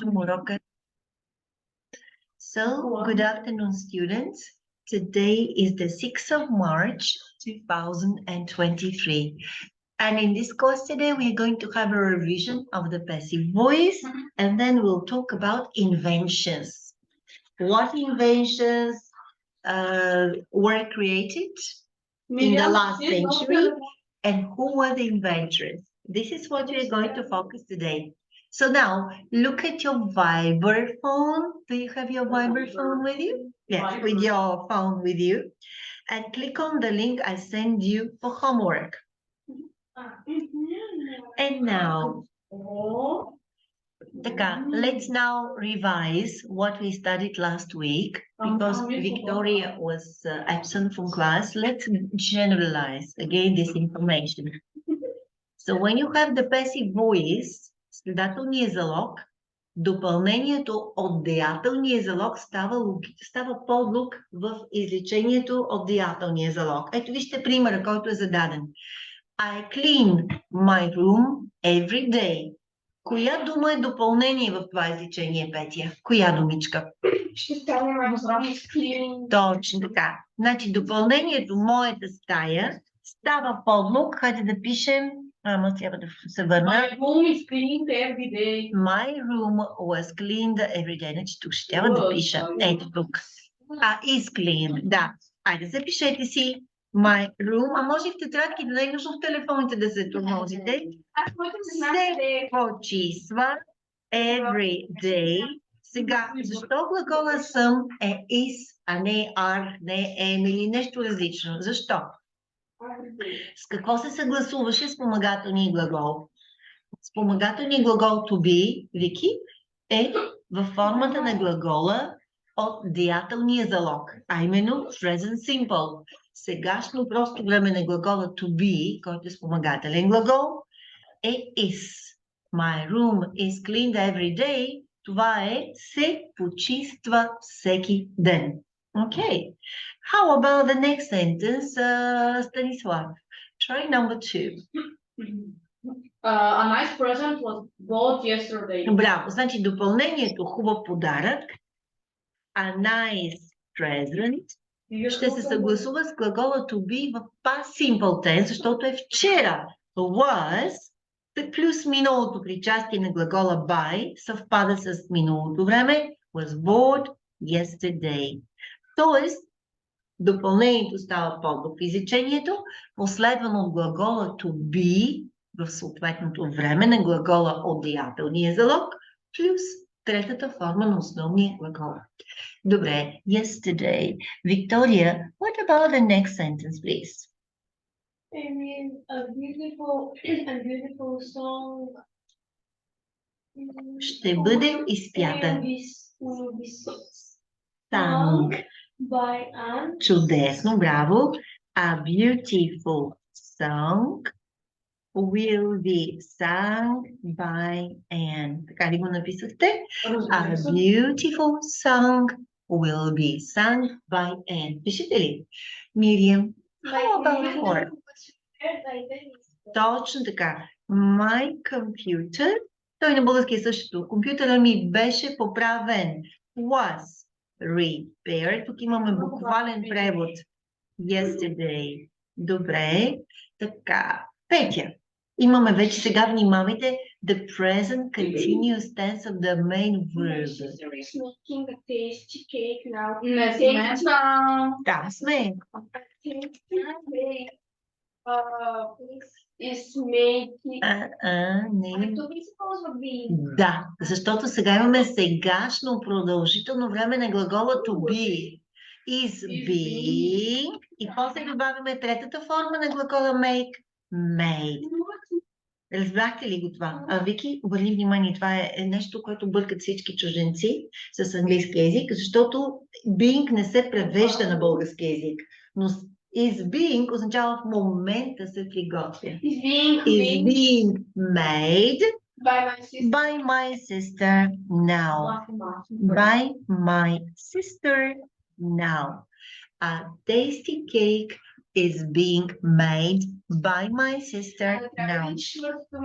Morocco. So, good afternoon, students. Today is the 6th of March, 2023. And in this course today, we're going to have a revision of the passive voice, and then we'll talk about inventions. What inventions were created in the last century, and who were the inventors? This is what we're going to focus today. So now, look at your Viber phone. Do you have your Viber phone with you? Yes, with your phone with you. And click on the link I send you for homework. And now, let's now revise what we studied last week. Because Victoria was absent from class, let's generalize again this information. So when you have the passive voice, следателния залог, допълнението от деятелния залог става подлог в изречението от деятелния залог. Ето вижте примера, който е зададен. I clean my room every day. Коя дума е допълнение в това изречение, Петя? Коя думичка? Ще стане cleaning. Точно така. Значи допълнението моята стая става подлог. Хайде да пишем. Ама трябва да се върна. My room is cleaned every day. My room was cleaned every day. Значи тук ще трябва да пиша. Ето тук. Is cleaned. Да. Айде запишете си my room. А може в тетрадки, да не е нужно в телефоните да се тормозите. Се почисва every day. Сега, защо глагола съм е is, а не are, не am или нещо различно? Защо? С какво се съгласуваше спомагателния глагол? Спомагателният глагол to be, Вики, е във формата на глагола от деятелния залог, а именно present simple. Сегашно просто време на глагола to be, който е спомагателен глагол, е is. My room is cleaned every day. Това е се почиства всеки ден. Okay. How about the next sentence, Stanislav? Try number 2. A nice present was bought yesterday. Браво. Значи допълнението хубав подарък. A nice present ще се съгласува с глагола to be в past simple tense, защото е вчера. Was плюс миналото причастие на глагола by съвпада с миналото време. Was bought yesterday. Тоест, допълнението става подлог в изречението, последвано от глагола to be в съответното време на глагола от деятелния залог, плюс третата форма на основния глагол. Добре, yesterday. Victoria, what about the next sentence, please? I mean, a beautiful song. Ще бъде изпята. Sung. By Anne. Чудесно, браво. A beautiful song will be sung by Anne. Така ли го написахте? A beautiful song will be sung by Anne. Пишете ли? Мириам. How about for? Точно така. My computer, той на български е същото. Компютъра ми беше поправен. Was repaired. Тук имаме буквален превод. Yesterday. Добре. Така. Петя. Имаме вече сега, внимавайте, the present continuous tense of the main verb. Sister is making a tasty cake now. Не сме там. Да, сме. Is making. Не. To be supposed to be. Да, защото сега имаме сегашно продължително време на глагола to be. Is being. И после добавяме третата форма на глагола make. Made. Разбрахте ли го това? Вики, обърни внимание, това е нещо, което бъркат всички чужденци с английски език, защото being не се превежда на български език. Но is being означава в момента се приготвя. Is being made by my sister now. By my sister now. A tasty cake is being made by my sister now.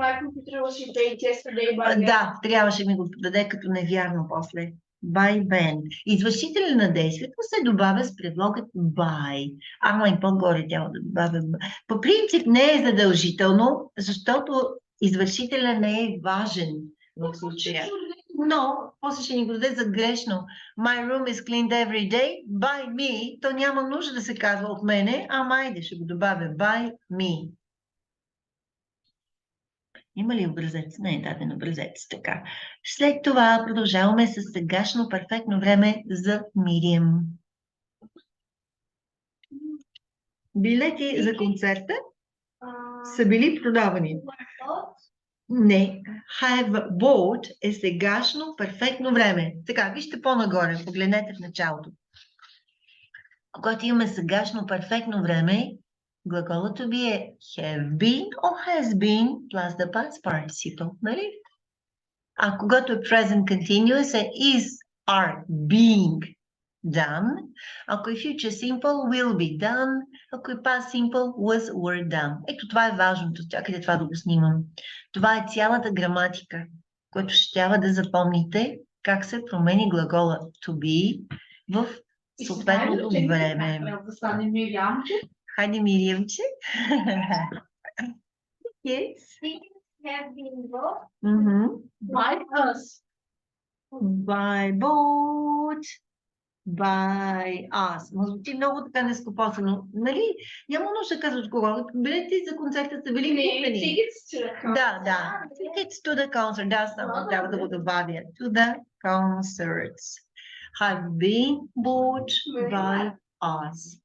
My computer was paid yesterday by Да, трябваше ми го даде като невярно после. By Ben. Извършителя на действието се добавя с предлогът by. Ама и по-горе трябва да добавя. По принцип не е задължително, защото извършителя не е важен в случая. Но, после ще ни го даде за грешно. My room is cleaned every day by me. То няма нужда да се казва от мене, ама айде ще го добавя by me. Има ли образец? Не е даден образец. Така. След това продължаваме с сегашно перфектно време за Мириам. Билети за концерта са били продавани. Не. Have bought е сегашно перфектно време. Така, вижте по-нагоре, погледнете в началото. Когато имаме сегашно перфектно време, глаголът to be е have been or has been plus the past participle, нали? А когато е present continuous е is, are, being done. Ако е future simple, will be done. Ако е past simple, was, were done. Ето това е важното. Чакайте това да го снимам. Това е цялата граматика, която ще трябва да запомните как се промени глагола to be в съответното време. Да стане Мириамче. Хайде, Мириамче. Yes. have been bought By us. By boat. By us. Но звучи много така нескопосано. Нали? Няма нужда да казваш кого. Билети за концерта са били купени. Tickets to the concert. Да. Tickets to the concert. Да, само трябва да го добавя. To the concerts. Have been bought by us.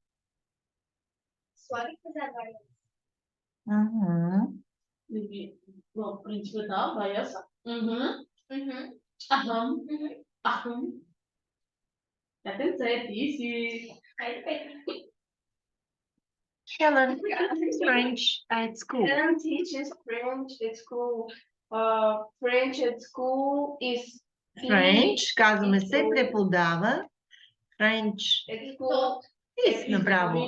Слагайте забавя. В принципе, да, by us. Ахам. Ахам. I can say it easy. Helen teaches French at school. Helen teaches French at school. French at school is French, казваме се, преподава. French at school is направо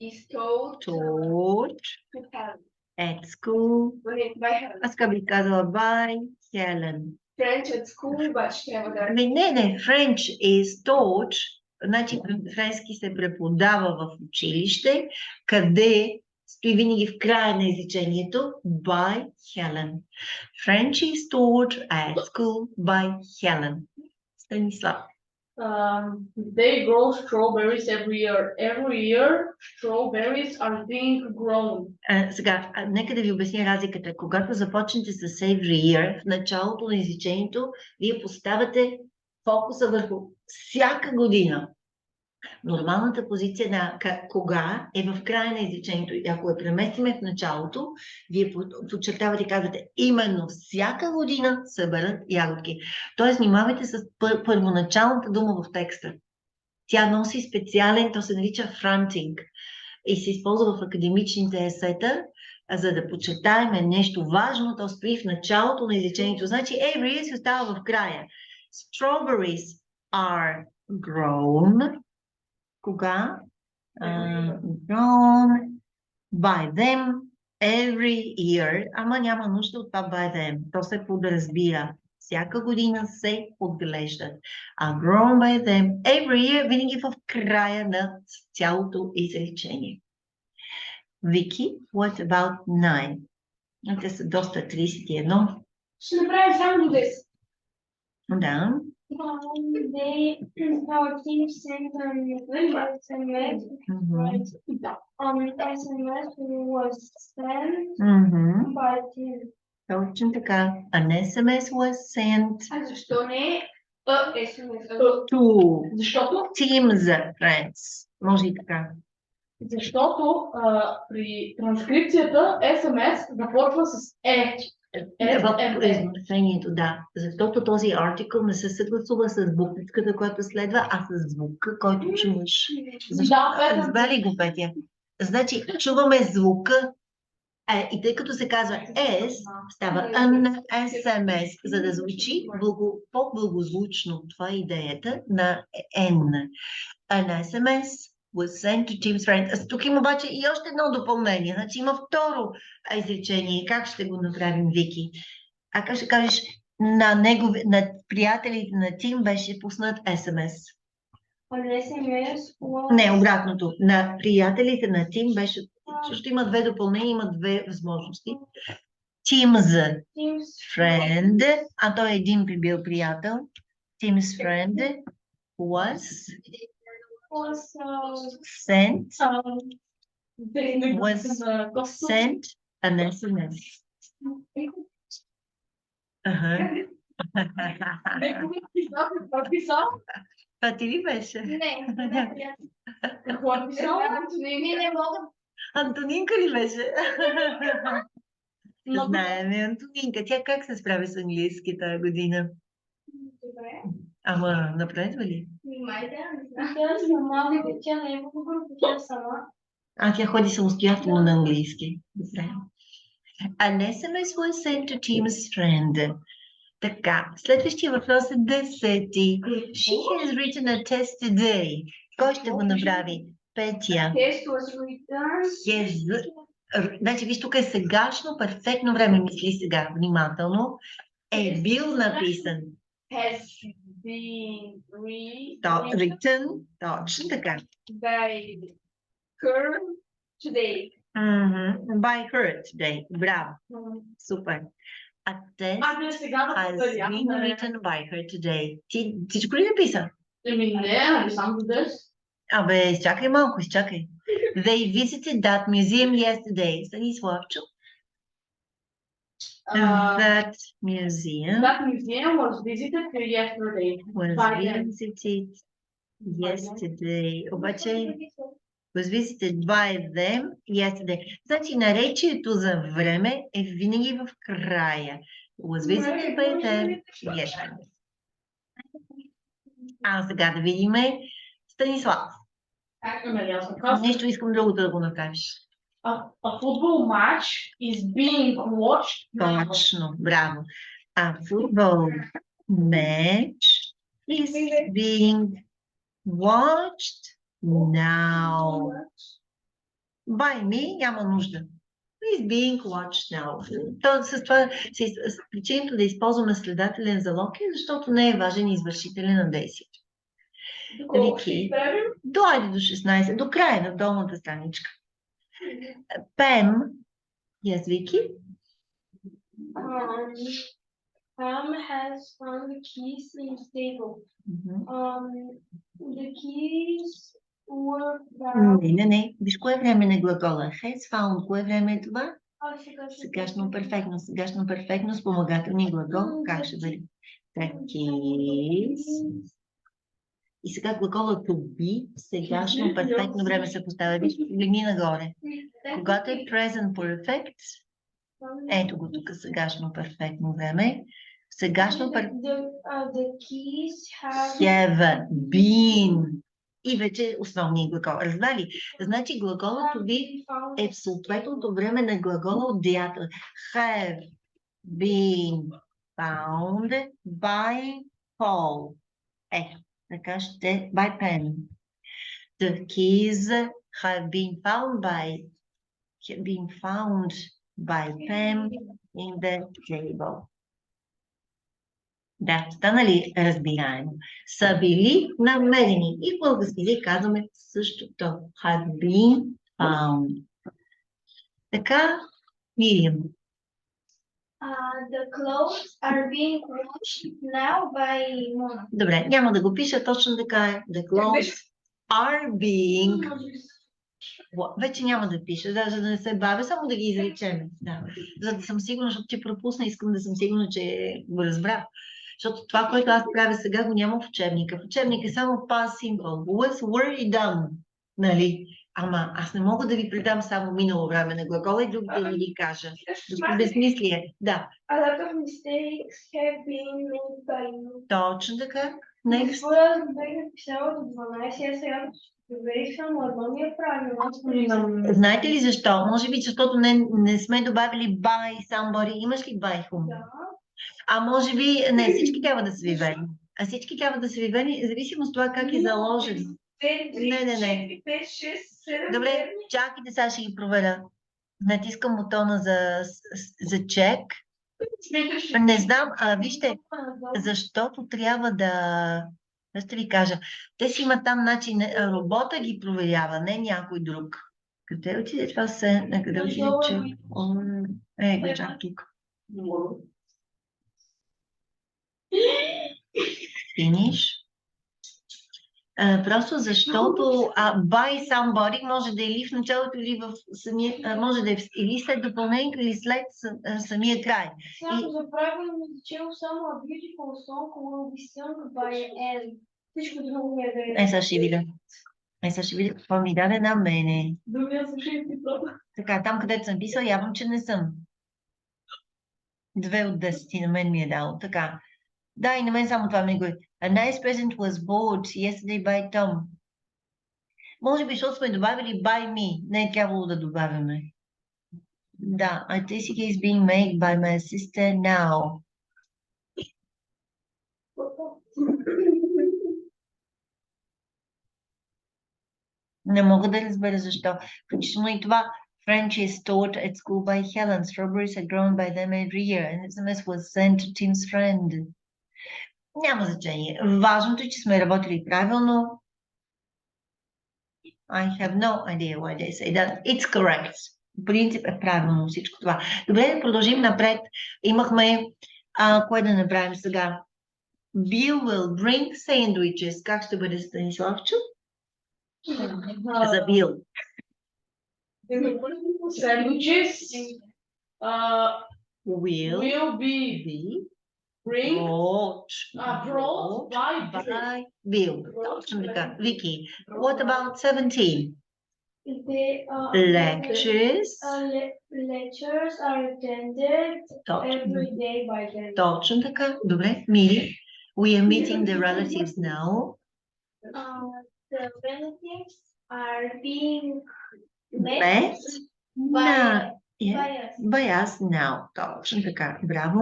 is taught taught to Helen. at school. By Helen. Аз как би казала by Helen. French at school, but ще трябва да... Не, French is taught, значи френски се преподава в училище, къде стои винаги в края на изречението by Helen. French is taught at school by Helen. Станислав. They grow strawberries every year. Every year, strawberries are being grown. Сега, нека да ви обясня разликата. Когато започнете с every year, в началото на изречението, вие поставяте фокуса върху всяка година. Нормалната позиция на кога е в края на изречението. И ако я преместиме в началото, вие подчертавате и казвате именно всяка година съберат ягодки. Тоест, внимавайте с първоначалната дума в текста. Тя носи специален, то се нарича fronting и се използва в академичните есета, за да подчертаем нещо важно, то стои в началото на изречението. Значи, every year се остава в края. Strawberries are grown. Кога? Grown by them every year. Ама няма нужда от това by them. То се подразбира. Всяка година се отглеждат. А grown by them every year винаги в края на цялото изречение. Вики, what about 9? Те са доста 31. Ще направим само до 10. Да. Our team sent an SMS. SMS was sent by team. Точно така. An SMS was sent А защо не SMS? to Защото Teams friends. Може и така. Защото при транскрипцията SMS започва с Е. В изречението, да. Защото този артикъл не се съгласува с буквичката, която следва, а с звука, който чуваш. Защо? Разбрали го, Петя? Значи, чуваме звука и тъй като се казва S, става an SMS, за да звучи по-благозвучно. Това е идеята на N. An SMS was sent to Tim's friend. Тук има обаче и още едно допълнение. Значи има второ изречение. Как ще го направим, Вики? А как ще кажеш, на приятелите на Тим беше пуснат СМС. Не, обратното. На приятелите на Тим беше... Също има две допълнения, има две възможности. Tim's friend, а той един бил приятел. Tim's friend was sent an SMS. Това ти ли беше? Не. Какво е писал? Не мога. Антонинка ли беше? Знаеме Антонинка. Тя как се справи с английски тази година? Добре. Ама напредва ли? Май да, не знам. Тя сама, тя не е в група, тя сама. Тя ходи самостоятелно на английски. Добре. An SMS was sent to Tim's friend. Така, следващия въпрос е 10. She has written a test today. Кой ще го направи? Петя. Test was written. Значи, виж, тук е сегашно, перфектно време, мисли сега, внимателно. Е бил написан. Has been Written, точно така. by her today. By her today. Браво, супер. A test has been written by her today. Ти всичко ли написа? Не сам дадеш. Абе, изчакай малко, изчакай. They visited that museum yesterday. Станиславчо. That museum was visited yesterday. Обаче was visited by them yesterday. Значи наречието за време е винаги в края. Was visited by them yesterday. Сега да видим Станислав. Нещо искам другото да го направиш. A football match is being watched now. Точно, браво. A football match is being watched now. By me няма нужда. Is being watched now. С това причината да използваме следателен залог е, защото не е важен извършителен на действието. Вики, дойде до 16, до края на долната страничка. Пем, yes, Vicky? Pam has found the keys in the table. The keys were found. Не. Виж, кое време на глагола? Has found. Кое време е това? Сегашно перфектно. Сегашно перфектно спомагателни глагол. Как ще бъде? The keys. И сега глагола to be, сегашно перфектно време се поставя. Виж, погледни нагоре. Когато е present perfect, ето го тук, сегашно перфектно време. Сегашно have been. И вече основният глагол. Разбрали? Значи глаголът to be е в съответното време на глагола от деятел. Have been found by Paul. Ето. Така ще, by pen. The keys have been found by pen in the table. Да, стана ли разбираемо? Са били намерени. И в български език казваме същото. Have been found. Така, Мириам. The clothes are being washed now by Mona. Добре, няма да го пиша точно така. The clothes are being... Вече няма да пиша, даже да не се бавя, само да ги изречем. Да. За да съм сигурна, защото ти пропусна, искам да съм сигурна, че го разбрах. Защото това, което аз правя сега, го няма в учебника. В учебника е само past simple. Was, were и done. Нали? Ама аз не мога да ви предам само минало време на глагола и другите да ви кажа. Защото безмислие. Да. A lot of mistakes have been made by you. Точно така. Next. Аз бях написала до 12, аз сега проверих само едно ми е правилно. Знаете ли защо? Може би, защото не сме добавили by somebody. Имаш ли by whom? Да. А може би, не, всички трябва да са ви верни. А всички трябва да са ви верни, зависимо от това как е заложено. 2, 3, Не. 4, 5, 6, 7, Добре, чакайте, сега ще ги проверя. Натискам бутона за чек. Не знам, вижте, защото трябва да ще ви кажа, те си имат там начин, робота ги проверява, не някой друг. Къде отиде това се? Къде отиде чек? Го чак тук. Finish. Просто защото by somebody може да е или в началото, или в самия, може да е или след допълнението, или след самия край. Само за правилно изучено само a beautiful song will be sung by an. Всичко друго ми е да е. Сега ще видя какво ми даде на мене. Другия слушай ти това. Така, там където съм писал, явно, че не съм. 2 от 10 на мен ми е дало. Така. Да, и на мен само това ми го е. A nice present was bought yesterday by Tom. Може би, защото сме добавили by me. Не е трябвало да добавяме. Да, I think it is being made by my sister now. Не мога да разбера защо. Включително и това. French is taught at school by Helen. Strawberries are grown by them every year. An SMS was sent to Tim's friend. Няма значение. Важното е, че сме работили правилно. I have no idea why they say that. It's correct. В принцип е правилно всичко това. Добре, да продължим напред. Имахме, кое да направим сега? Bill will bring sandwiches. Как ще бъде Станиславчо? За Бил. Sandwiches Will be be brought by Bill. Точно така. Вики, what about 17? Lectures Lectures are attended every day by them. Точно така. Добре, Мири. We are meeting the relatives now. The relatives are being Met by by us now. Точно така. Браво.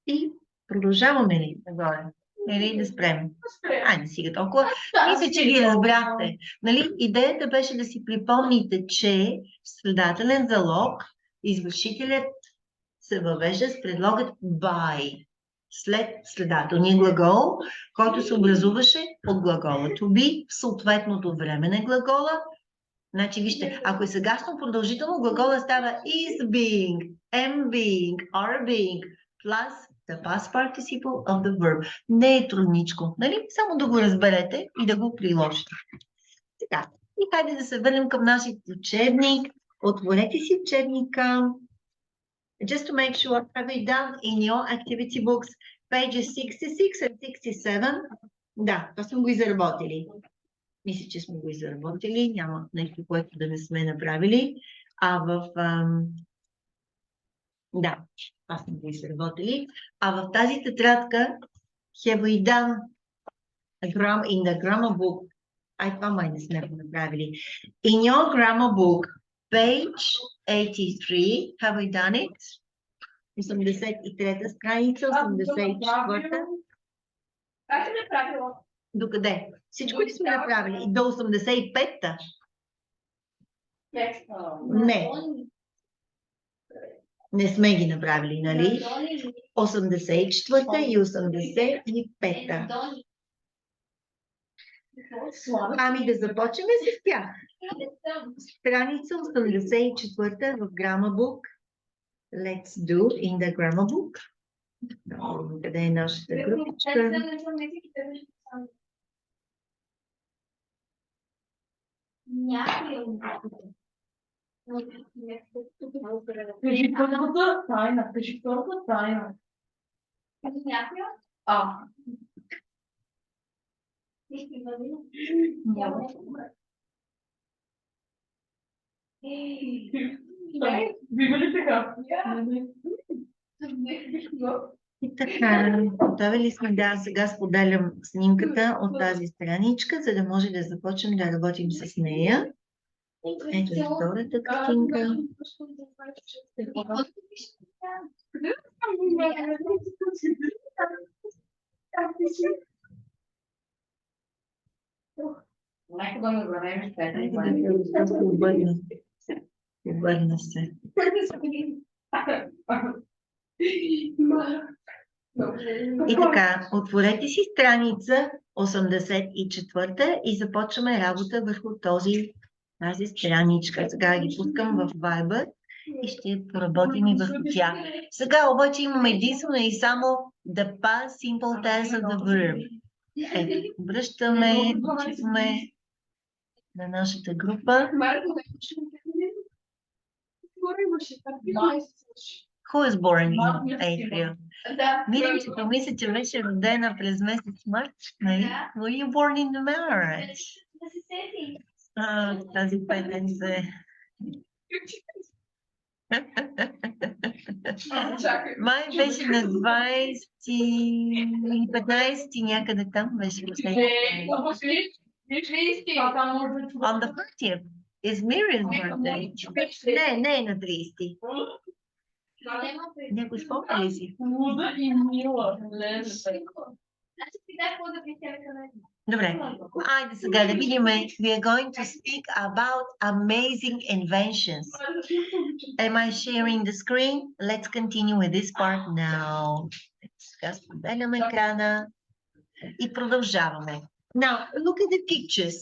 И продължаваме ли нагоре? Или да спрем? Айде сега толкова. Мисля, че ги разбрахте. Нали? Идеята беше да си припомните, че в страдателен залог извършителят се въвежда с предлогът by. След следателния глагол, който се образуваше от глагола to be в съответното време на глагола. Значи, вижте, ако е сегашно продължително, глагола става is being, am being, are being, plus the past participle of the verb. Не е трудничко, нали? Само да го разберете и да го приложите. Така, и хайде да се върнем към нашия учебник. Отворете си учебника. Just to make sure, have you done in your activity books pages 66 and 67? Да, това сме го изработили. Мисля, че сме го изработили. Няма нещо, което да не сме направили. Да, това сме го изработили. А в тази тетрадка have we done in the grammar book? Това май не сме го направили. In your grammar book, page 83, have we done it? 83-та страница, 84-та. Как се ме правило? Докъде? Всичко ли сме направили? До 85-та? Не. Не сме ги направили, нали? 84-та и 85-та. Ами да започнем с тях. Страница 84-та в Grammar Book. Let's do in the Grammar Book. Къде е нашата групичка? Кажи първата тайна. Кажи първата тайна. Вима ли така? И така, готови ли сме? Да, сега споделям снимката от тази страничка, за да може да започнем да работим с нея. Ето и втората картинка. Нека да ме върнем след Айде да се обърна. Обърна се. И така, отворете си страница 84 и започваме работа върху тази страничка. Сега ги пускам в Viber и ще поработим и върху тях. Сега обаче имаме единствено и само the past simple tense of the verb. Ето, връщаме, читаме на нашата група. Who is born in April? Миричето, мисля, че беше родена през месец март, нали? Were you born in March? Тази петенце. Май беше на 15 някъде там беше. On the 30th is Miriam's birthday. Не е на 30. Някой спомня ли си? Луда и мила. Добре, айде сега да видим. We are going to speak about amazing inventions. Am I sharing the screen? Let's continue with this part now. Сега споделям екрана и продължаваме. Now, look at the pictures.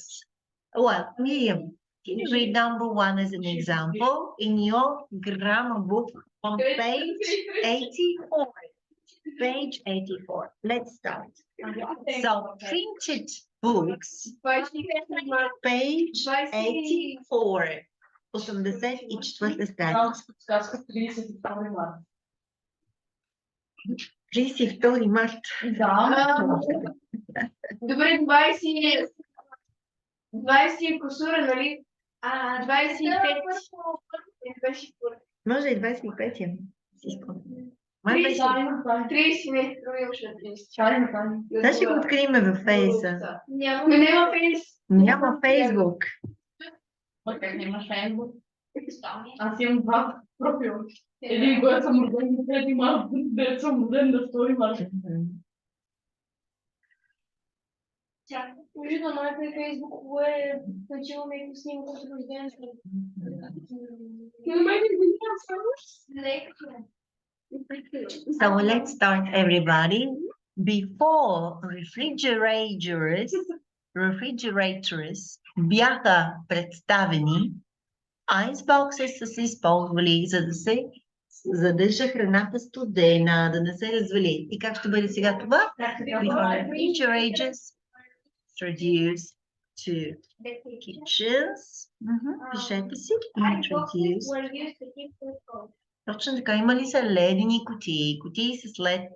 Well, Miriam, can you read number 1 as an example in your grammar book on page 84? Page 84. Let's start. So, printed books, page 84. 84 страница. 32 март. Добре, 20 косура, нали? 25. Може и 25. Май беше 30, не, имаше 30. Да ще го открием във Фейса. Няма Фейс. Няма Фейсбук. Как нямаш Фейсбук? Аз имам 2 профила. Един, който съм роден, трети март, дет съм роден на 2 март. Вижда, моята Фейсбук е качила ми снимка от рождението. So let's start, everybody. Before refrigerators бяха представени, iceboxes са се използвали, за да се задържа храната студена, да не се развали. И как ще бъде сега това? Before refrigerators introduced to kitchens. Пишете си. Introduced. Точно така, има ли са ледени кутии? Кутии с лед.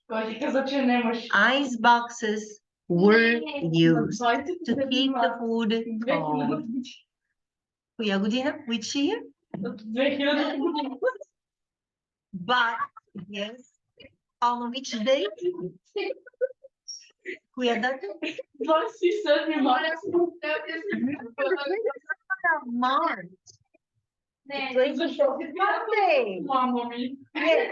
Кой ти каза, че нямаш? Iceboxes were used to keep the food cold. Коя година? Which year? 2000 година. But, yes. On which date? Коя дата? 27 марта. March. Monday. Мама ми. Yes.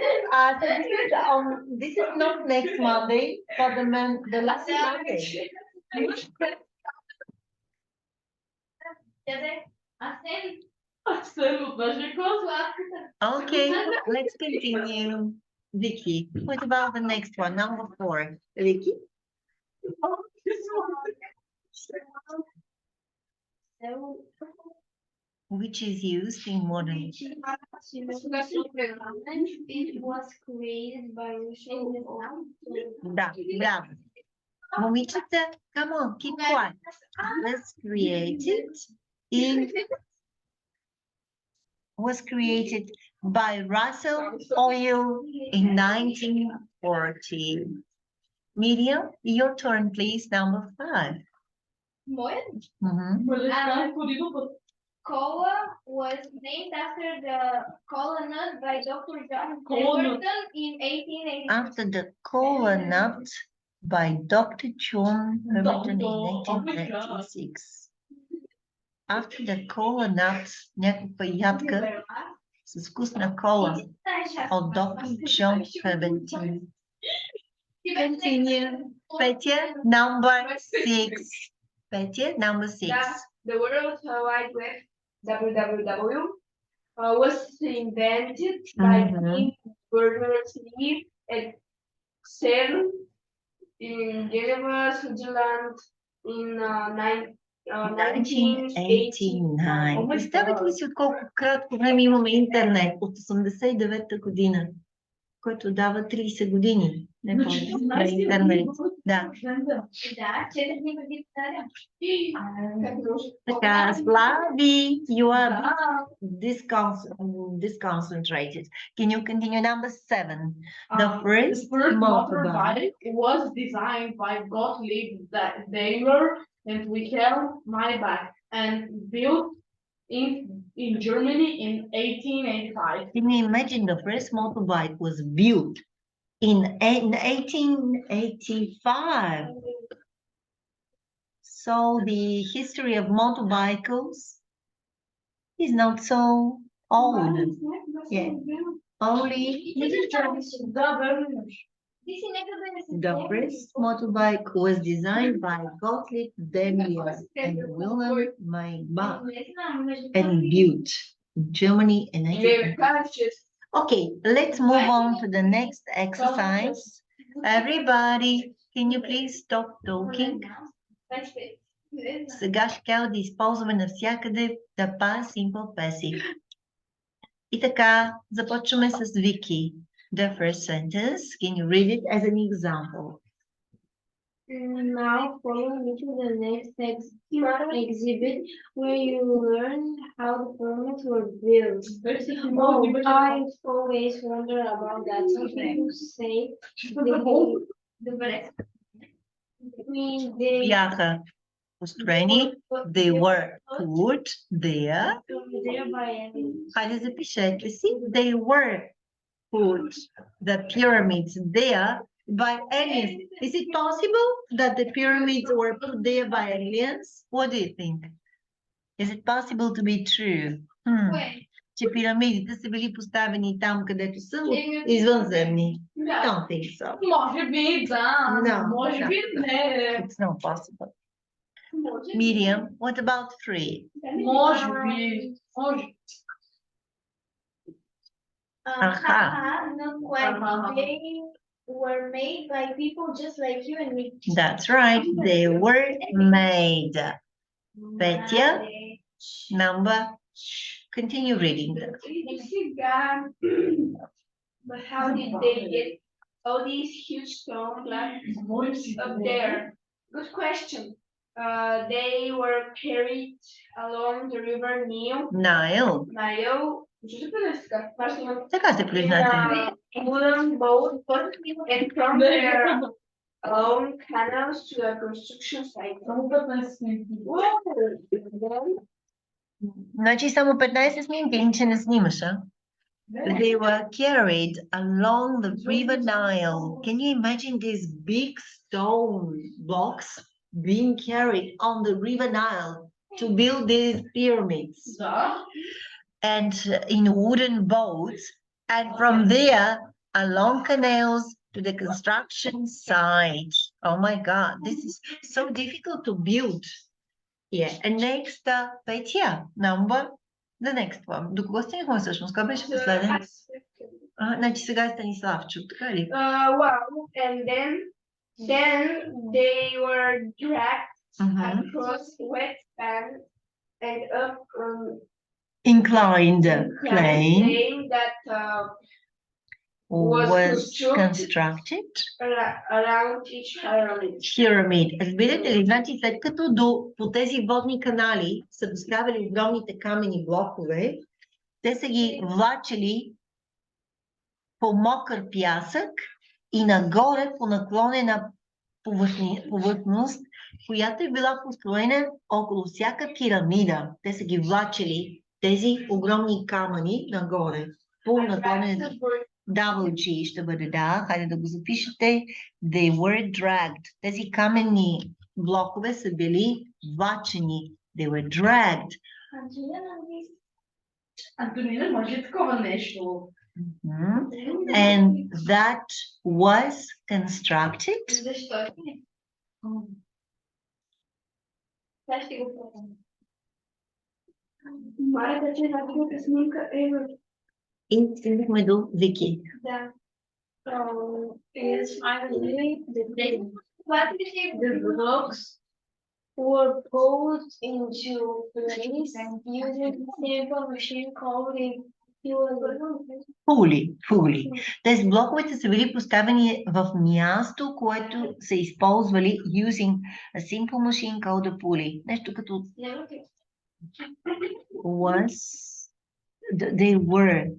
So this is not next Monday, but the last Monday. Okay, let's continue. Vicky, what about the next one, number 4? Vicky? Which is used in modern. It was created by Да, браво. Момичета, come on, keep quiet. Was created by Russell Oil in 1940. Miriam, your turn, please, number 5. Cola was named after the cola nut by Dr. John Pemberton in 1886. After the cola nut by Dr. John Pemberton in 1896. After the cola nut, някаква ядка с вкусна кола от Dr. John Pemberton. Continue. Петя, number 6. Петя, number 6. The World Wide Web, WWW, was invented by Berners-Lee at CERN in Geneva, Switzerland in 1989. Представете ли си от колко кратко време имаме интернет? От 89-та година, който дава 30 години. Не повече на интернет. Да. Да, 4 дни преди Така, Slavi, you are disconcentrated. Can you continue number 7? The first motorbike was designed by Gottlieb Daimler and Wilhelm Maybach and built in Germany in 1885. Can you imagine the first motorbike was built in 1885? So the history of motorbikes is not so old. Yeah. Only the first motorbike was designed by Gottlieb Daimler and Wilhelm Maybach and built in Germany in 1885. Okay, let's move on to the next exercise. Everybody, can you please stop talking? Сега ще трябва да използваме навсякъде the past simple passive. И така, започваме с Вики. The first sentence, can you read it as an example? Now follow me to the next exhibit where you learn how the pyramids were built. I always wonder about that. Some people say Бяха построени, they were put there. Хайде запишете си, they were put the pyramids there by aliens. Is it possible that the pyramids were put there by aliens? What do you think? Is it possible to be true? Че пирамидите са били поставени там, където са извънземни. Don't think so. Може би, да. No, Може no. би не. It's not possible. Miriam, what about 3? Може би. Може. Not quite. They were made by people just like you and me. That's right. They were made. Petya, number. Continue reading. But how did they get all these huge stone blocks up there? Good question. They were carried along the river Nile. Nile. Така се произнася. Wooden boat and from their long canals to the construction site. Значи само 15 снимки, иначе не снимаш, а? They were carried along the river Nile. Can you imagine these big stone blocks being carried on the river Nile to build these pyramids? And in wooden boats, and from there along canals to the construction site. Oh my God, this is so difficult to build. Yeah, and next, Petya, number, the next one. До кого стигнахме всъщност? Кой беше последен? Значи сега е Станиславчо, така ли? Wow, and then they were dragged across wet sand and up inclined plane that was constructed around each pyramid. Разбирате ли? Значи след като по тези водни канали са доставили огромните камени блокове, те са ги влачили по мокър пясък и нагоре по наклонена повърхност, която е била построена около всяка пирамида. Те са ги влачили тези огромни камъни нагоре по наклонена. Double G ще бъде, да, хайде да го запишете. They were dragged. Тези каменни блокове са били влачени. They were dragged. Антонина, може такова нещо? And that was constructed Моля да че радиото снимка И стигнахме до Вики. да. Is finally the blocks were put into place using simple machine called Fully. Тези блоковете са били поставени в място, което са използвали using a simple machine called a pulley. Нещо като they were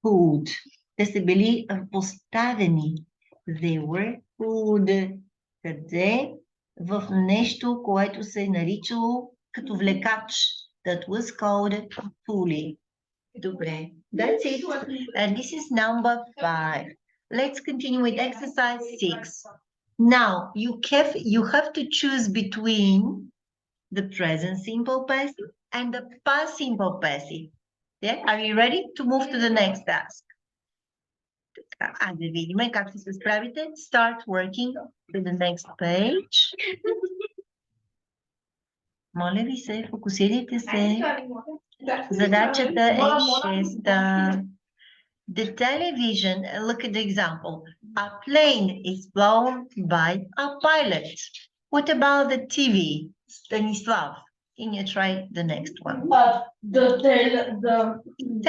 put. Те са били поставени. They were put. Къде? В нещо, което се е наричало като влекач. That was called pulley. Добре. That's it. And this is number 5. Let's continue with exercise 6. Now, you have to choose between the present simple passive and the past simple passive. Yeah? Are you ready to move to the next task? Айде видим как ще се справите. Start working to the next page. Моля ви се, фокусирайте се. Задачата е 6. The television, look at the example. A plane is flown by a pilot. What about the TV? Stanislav, can you try the next one? The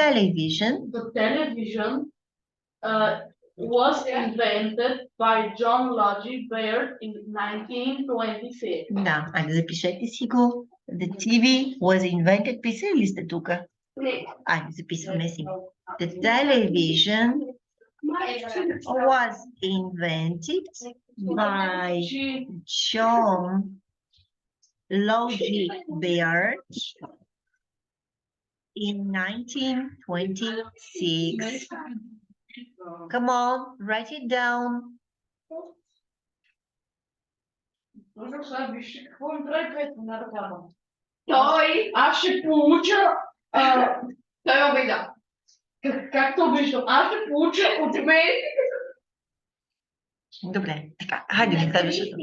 Television. The television was invented by John Logie Baird in 1926. Да, айде запишете си го. The TV was invented. Писали ли сте тук? Айде записваме си. The television was invented by John Logie Baird in 1926. Come on, write it down. Аз ще получа той обида. Както виждам, аз ще получа от мен. Добре, така, хайде на следващото.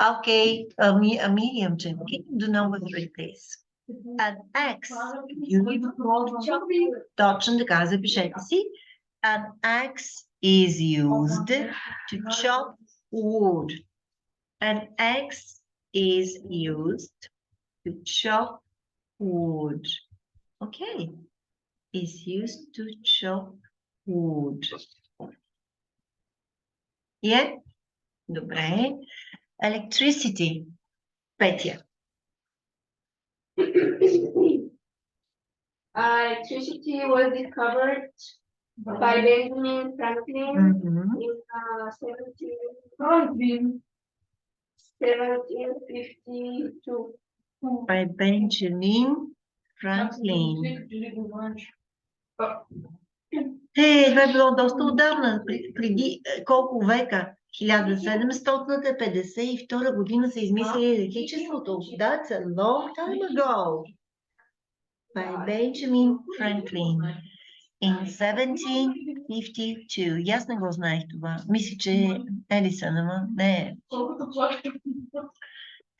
Okay, Miriam, can you do number 3, please? An axe. Точно така, запишете си. An axe is used to chop wood. An axe is used to chop wood. Okay. Is used to chop wood. Yeah? Добре. Electricity. Петя. Electricity was discovered by Benjamin Franklin in 1752. By Benjamin Franklin. Това е било доста отдавна, преди колко века? 1752 година са измислили електричеството. That's a long time ago. By Benjamin Franklin in 1752. И аз не го знаех това. Мисля, че Едисън, ама не.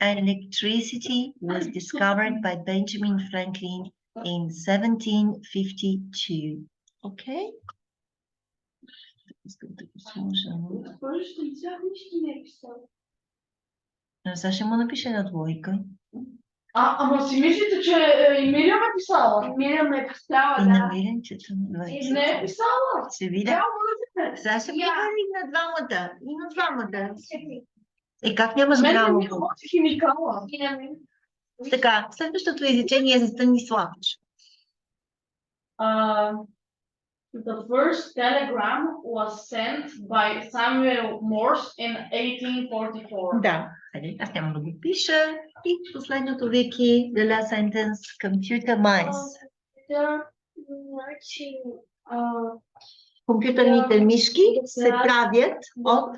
Electricity was discovered by Benjamin Franklin in 1752. Okay? Искам да го слушам. Сега ще му напише една двойка. Ама си мислите, че и Мириам е писала? Мириам е писала, И да. на Мирен, че съм И не е писала. Ще видя. Сега ще проверим на двамата. И на двамата. Как нямаш грамотно? Мен не ми химикала. Така, следващото изречение е за Станиславч. The first telegram was sent by Samuel Morse in 1844. Да, аз няма да го пиша. И последното Вики, the last sentence, computer mice. Компютърните мишки се правят от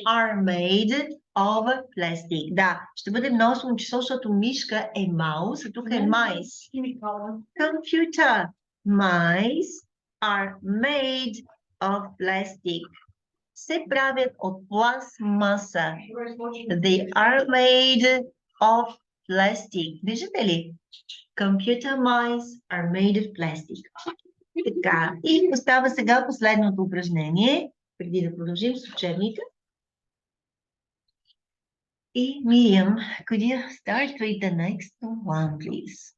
are made of plastic. Да, ще бъде множествено число, защото мишка е маус, а тук е mice. Computer mice are made of plastic. се правят от пластмаса. They are made of plastic. Виждате ли? Computer mice are made of plastic. Така, и остава сега последното упражнение, преди да продължим с учебника. И Мириам, could you start with the next one, please?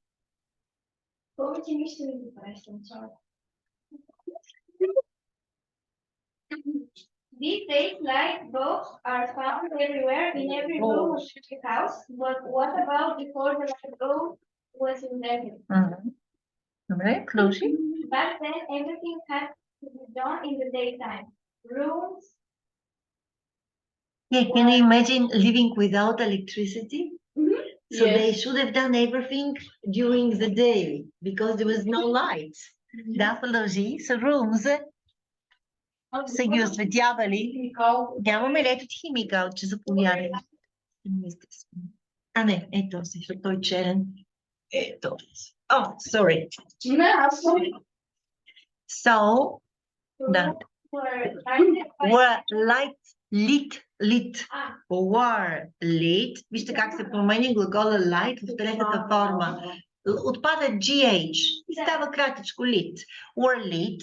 These days, light bulbs are found everywhere in every room of every house. But what about before the light bulb was invented? Добре, продължи. Back then, everything had to be done in the daytime. Rooms. Yeah, can you imagine living without electricity? So Yes. they should have done everything during the day because there was no light. Да, продължи. So rooms са ги осветявали. Нямаме ли ето химикал, че заповядай. А не, ето се, защото той е черен. Ето. Oh, sorry. So, да. Were lit. Were lit. Вижте как се променя глагола light в третата форма. Отпада GH и става кратичко lit. Were lit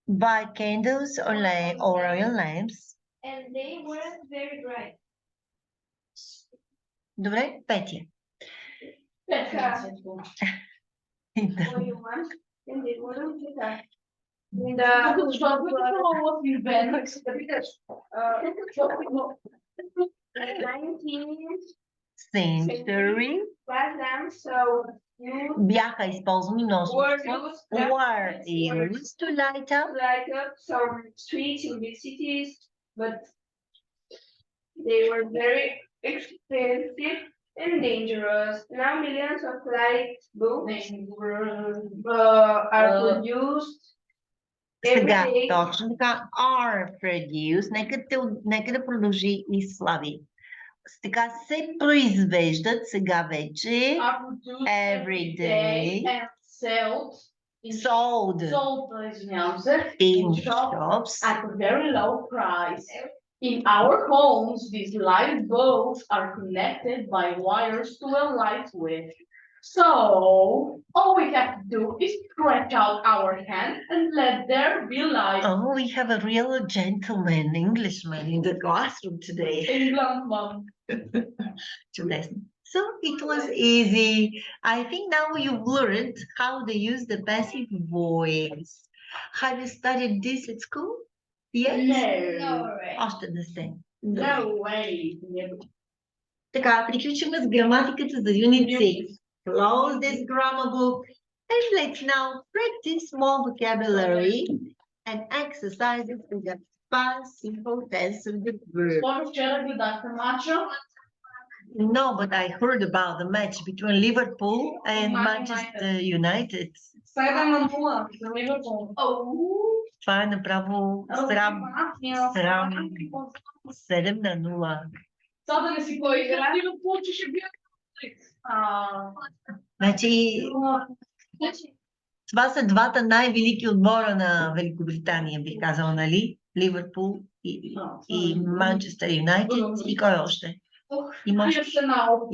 by candles or oil lamps. And they weren't very bright. Добре, Петя. In the 19th Century so бяха използвани множество. Were used to light up some streets in big cities, but they were very expensive and dangerous. Now millions of light bulbs are produced every сега. day. Точно така. Are produced. Нека да продължи и Слави. Така се произвеждат сега вече every day and sold in shops at a very low price. In our homes, these light bulbs are connected by wires to a light switch. So all we have to do is stretch out our hand and let there be light. Oh, we have a real gentleman, Englishman in the classroom today. England, Mom. Чудесно. So it was easy. I think now you've learned how they use the passive voice. Have you studied this at school? Yes? No. Още не сте. No way. Така, приключваме с граматиката за Unit 6. Close this grammar book and let's now practice more vocabulary and exercises with the past simple tense of the verb. Скоро вчера гледахте мача. No, but I heard about the match between Liverpool and Manchester United. 7-0 за Ливърпул. Това е направо срам. 7-0. Сега да не си кой игра, Ливърпул, че ще бие. Значи, това са двата най-велики отбора на Великобритания, бих казала, нали? Ливърпул и Манчестър Юнайтед и кой още? И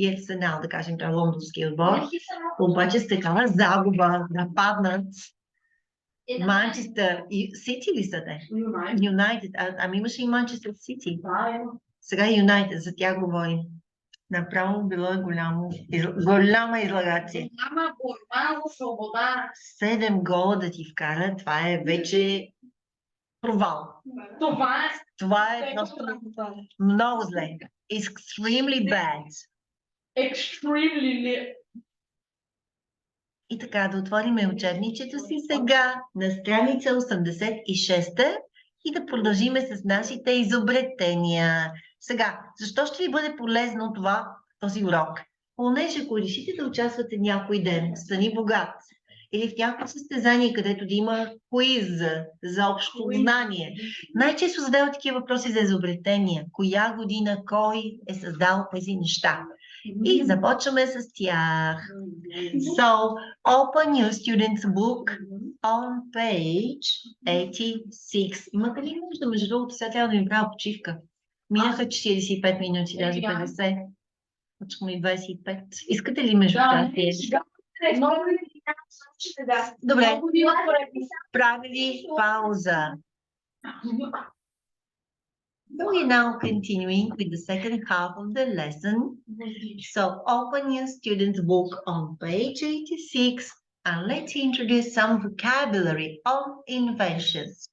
Арсенал, да кажем, това лондонския отбор. Обаче с такава загуба да паднат Манчестър и Сити ли са те? Юнайтед. Ами имаше и Манчестър Сити. Сега Юнайтед, за тях говорим. Направо било е голяма излагация. 7 гола да ти вкара, това е вече провал. Това е просто много зле. Extremely bad. И така, да отворим учебничето си сега на страница 86 и да продължим с нашите изобретения. Сега, защо ще ви бъде полезно този урок? Понеже ако решите да участвате някой ден в Стани богат или в някакво състезание, където да има куиз за общо знание, най-често задават такива въпроси за изобретения. Коя година, кой е създал тези неща? И започваме с тях. So, open your student's book on page 86. Имате ли нужда, между другото, сега трябва да ми правя почивка? Минаха 45 минути, даже 50. Почваме и 25. Искате ли между Да, тях? Да. Добре, правили пауза. We're now continuing with the second half of the lesson. So open your student's book on page 86 and let's introduce some vocabulary on inventions.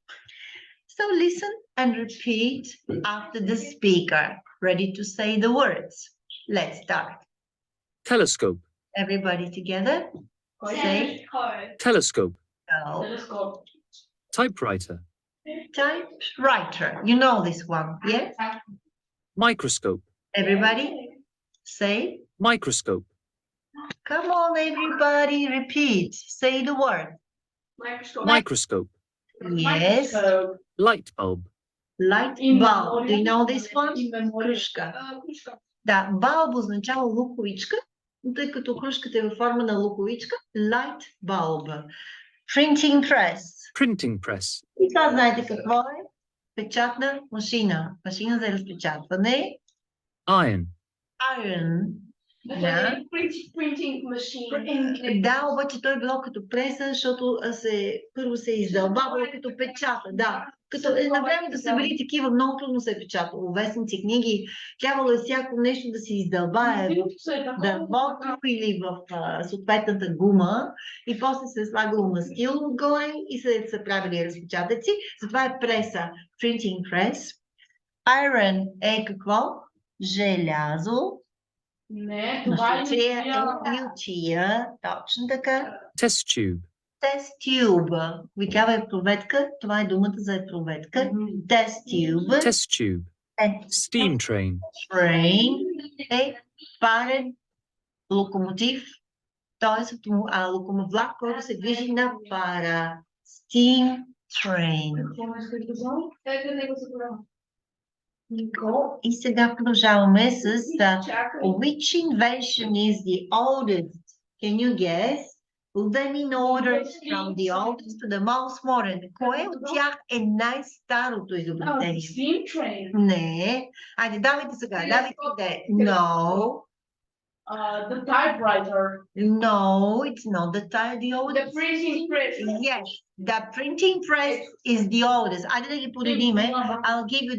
So listen and repeat after the speaker. Ready to say the words? Let's start. Telescope, Everybody together. Say telescope, go. Telescope. typewriter, Typewriter. You know this one, yes? microscope, Everybody say, microscope, come on, everybody, repeat. Say the word. microscope, Yes. light bulb, Light bulb. Do you know this one? Кружка. Да, bulb означава луковичка, тъй като кружката е във форма на луковичка. Light bulb. Printing press. printing press, И това знаете какво е? Печатна машина. Машина за разпечатване. iron, Iron. Да. Printing machine. Да, обаче той е било като преса, защото първо се е издълбавало като печата. Да. Като на време да са били такива, много трудно се е печатало. Вестници, книги, трябвало е всяко нещо да се издълбае в дървото или в съответната гума и после се е слагало мастило отгоре и се правили разпечатъци. Затова е преса. Printing press. Iron е какво? Желязо. Не, това е ютия, точно така. test tube, Test tube. Викава епроветка. Това е думата за епроветка. Test tube. test tube, And steam train, train е парен локомотив, т.е. влак, който се движи на пара. Steam train. И сега продължаваме с which invention is the oldest? Can you guess? Put them in order from the oldest to the most modern. Кое от тях е най-старото изобретение? Steam train. Не. Айде, давайте сега. Давайте идея. No. The typewriter. No, it's not the oldest. The printing press. Yes, the printing press is the oldest. I didn't put it in. I'll give you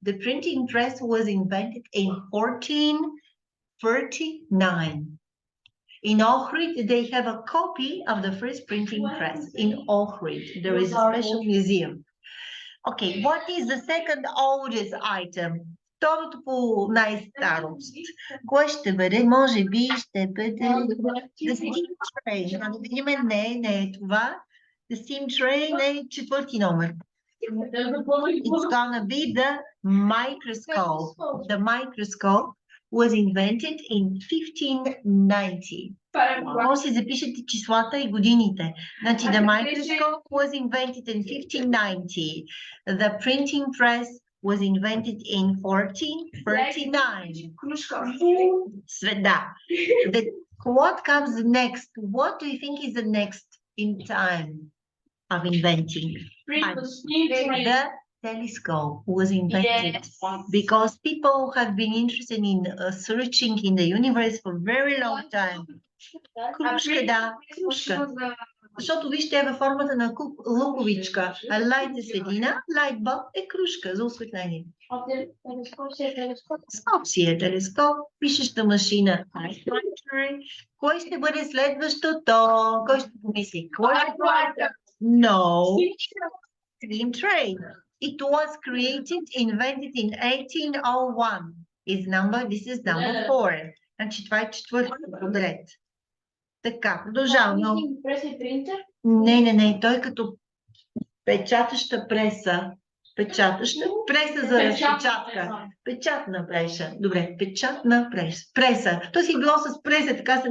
the printing press was invented in 1439. In Ohrid, they have a copy of the first printing press. In Ohrid, there is a special museum. Okay, what is the second oldest item? Второто по най-старост. Кое ще бъде? Може би ще бъде the steam train. Да видим, не е това. The steam train е четвърти номер. It's gonna be the microscope. The microscope was invented in 1590. Може да запишете числата и годините. Значи, the microscope was invented in 1590. The printing press was invented in 1439. Света. What comes next? What do you think is the next in time of inventing? The telescope was invented because people have been interested in searching in the universe for a very long time. Кружка, да, кружка. Защото вижте е във формата на луковичка. А light е средина, light bulb е кружка за осветление. Скоп си е телескоп, пишеща машина. Кой ще бъде следващото? Кой ще помисли? No. Steam train. It was created, invented in 1801. This is number 4. Значи това е четвъртото подред. Така, продължаваме. Не, той като печатаща преса. Печатаща преса за разпечатка. Печатна преса. Добре, печатна преса. То си било с преса, така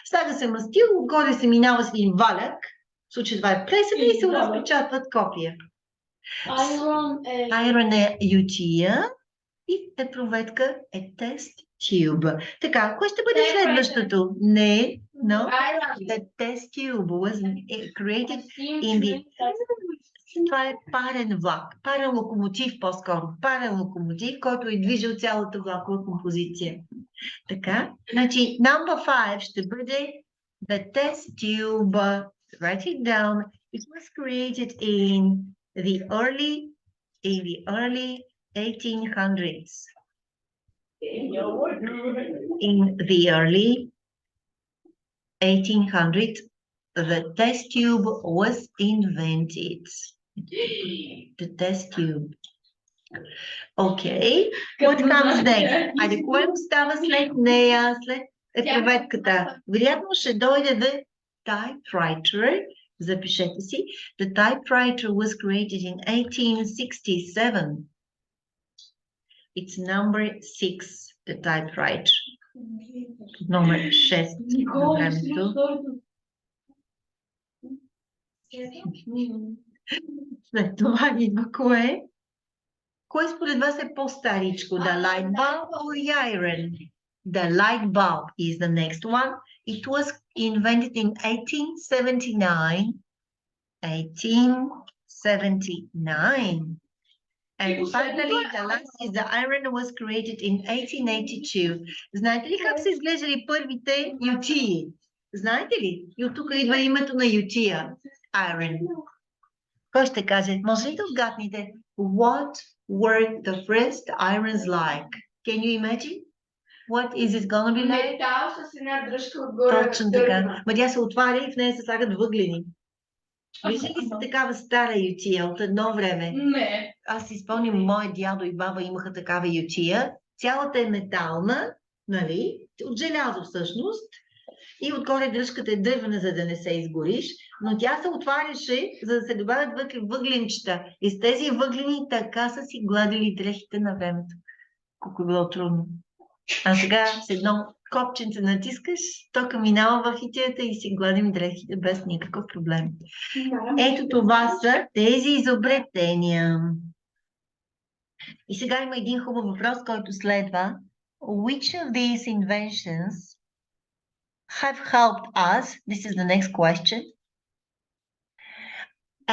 слага се мастил, горе се минава с един валяк. В случай това е пресата и се разпечатват копия. Iron е ютия и епроветка е тест tube. Така, кое ще бъде следващото? Не, no. The test tube was created in the... Това е парен влак, парен локомотив по-скоро, парен локомотив, който е движил цялата влакова композиция. Така, значи number 5 ще бъде the test tube. Write it down. It was created in the early 1800s. In the early 1800s, the test tube was invented. The test tube. Okay. What comes next? Айде, кое остава след нея, след епроветката? Вероятно ще дойде the typewriter. Запишете си. The typewriter was created in 1867. It's number 6, the typewriter. Номер 6 на времето. След това идва кое? Кое според вас е по-старичко? The light bulb or the iron? The light bulb is the next one. It was invented in 1879. 1879. And finally, the last is the iron was created in 1882. Знаете ли как са изглеждали първите ютии? Знаете ли? И от тук идва името на ютия. Iron. Кой ще каже? Може ли да отгадните? What were the first irons like? Can you imagine? What is it gonna be like? Метал с една дръжка отгоре. Точно така. Ма тя се отваря и в нея се слагат въглени. Виждали ли сте такава стара ютия от едно време? Не. Аз си спомням, моят дядо и баба имаха такава ютия. Цялата е метална, нали? От желязо всъщност. И отгоре дръжката е дървена, за да не се изгориш. Но тя се отваряше, за да се добавят въгленчета. И с тези въглени така са си гладили дрехите на времето. Колко е било трудно. А сега с едно копченце натискаш, тока минава в ютията и си гладим дрехите без никакъв проблем. Ето това са тези изобретения. И сега има един хубав въпрос, който следва. Which of these inventions have helped us? This is the next question.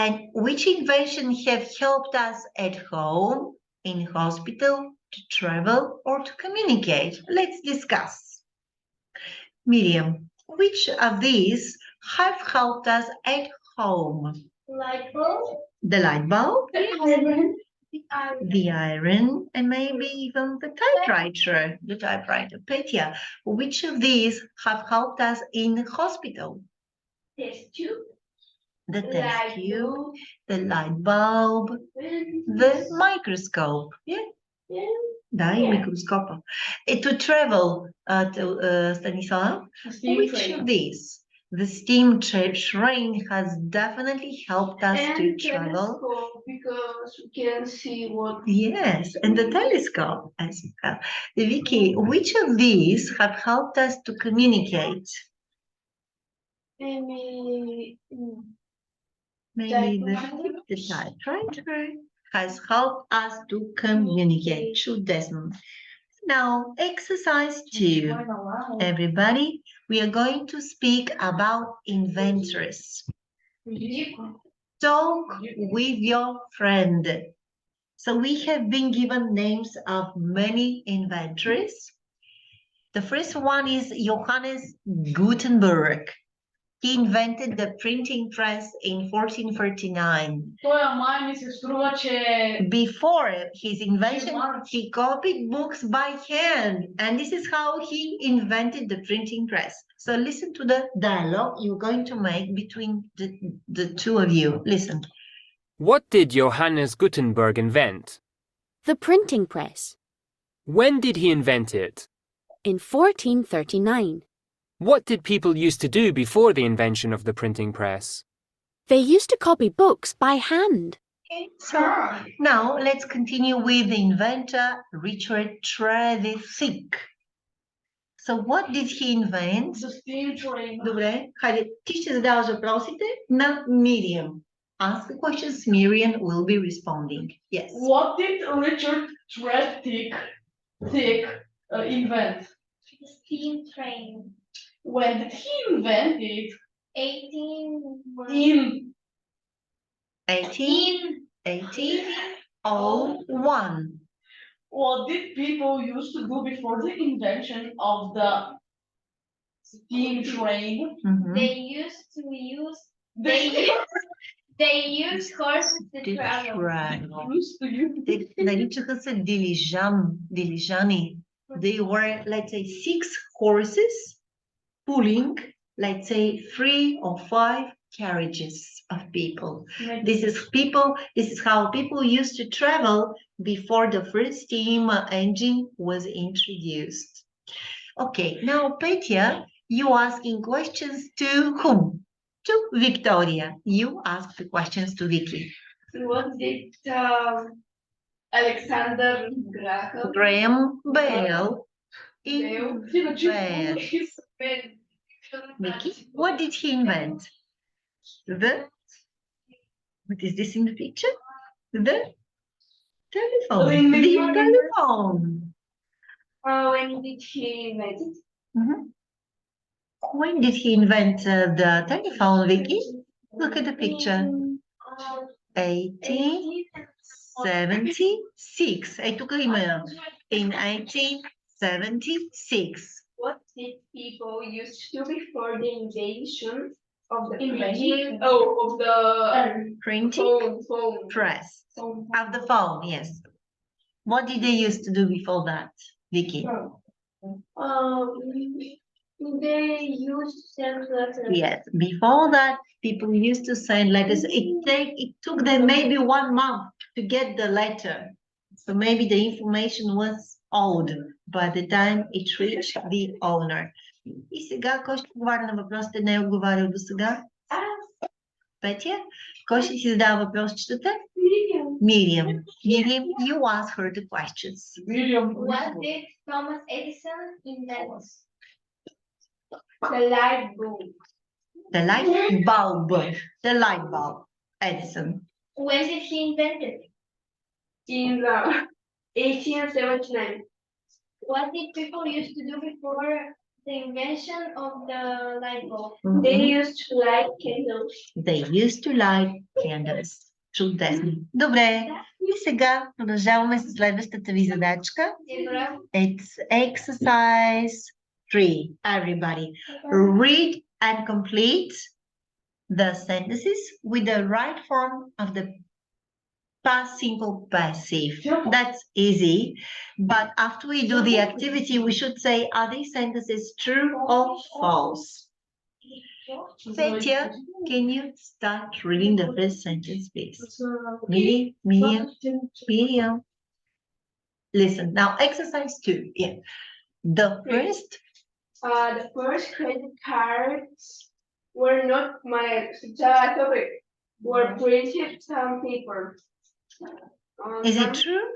And which invention have helped us at home, in hospital, to travel, or to communicate? Let's discuss. Miriam, which of these have helped us at home? Light bulb. The light bulb, The the iron. iron, and maybe even the typewriter. Petya, which of these have helped us in hospital? Test tube. The test Light tube, bulb. the light bulb, the microscope. Yeah, Yeah. да, и микроскопа. To travel, Станислав, which of these? The steam train has definitely helped us to And travel. telescope, because we can see what. Yes, and the telescope as well. Vicky, which of these have helped us to communicate? Maybe. Maybe the typewriter has helped us to communicate. Чудесно. Now, exercise 2. Everybody, we are going to speak about inventors. Talk with your friend. So we have been given names of many inventors. The first one is Johannes Gutenberg. He invented the printing press in 1439. Той май ми се струва, че Before his invention, he copied books by hand, and this is how he invented the printing press. So listen to the dialogue you're going to make between the two of you. Listen. What did Johannes Gutenberg invent? The printing press. When did he invent it? In 1439. What did people used to do before the invention of the printing press? They used to copy books by hand. So now let's continue with the inventor Richard Trevithick. So what did he invent? за steam train. Добре, хайде, ти ще задаваш въпросите на Miriam. Ask the questions, Miriam will be responding. Yes. What did Richard Trevithick invent? The steam train. When did he invent it? 18. In 1801. what did people used to do before the invention of the steam train? Mhm. They used to use. They They use horses to To travel. travel. used to use. Те наричаха се дилижани. They were, let's say, 6 horses pulling, let's say, 3 or 5 carriages of people. This is how people used to travel before the first steam engine was introduced. Okay, now Petya, you asking questions to whom? To Victoria. You ask the questions to Vicky. What did Alexander Graham Bell Bell. invent. Vicky, what did he invent? What is this in the picture? The telephone. The telephone. When did he invent it? Mhm. When did he invent the telephone, Vicky? Look at the picture. 1876. Ей, тук има. In 1876. What did people used to do before the invention of the Invention? of the Printing phone. press. Of the phone, yes. What did they used to do before that, Vicky? They used to send letters. Yes, before that, people used to send letters. It took them maybe 1 month to get the letter. So maybe the information was old by the time it reached the owner. И сега, кой ще отговаря на въпросите, не е отговарял до сега? Петя? Кой ще си задава въпросчетата? Miriam. Miriam, you ask her the questions. What did Thomas Edison invent? The light bulb. The light bulb. The light bulb. Edison. When did he invent it? In 1879. What did people used to do before the invention of the light bulb? They used to light candles. They used to light candles. Чудесно. Добре. И сега продължаваме с следващата ви задачка. It's exercise 3. Everybody, read and complete the sentences with the right form of the past simple passive. That's easy. But after we do the activity, we should say, are these sentences true or false? Petya, can you start reading the first sentence, please? Miriam. Listen, now exercise 2. Yeah. The first credit cards were not were printed on paper. Is it true?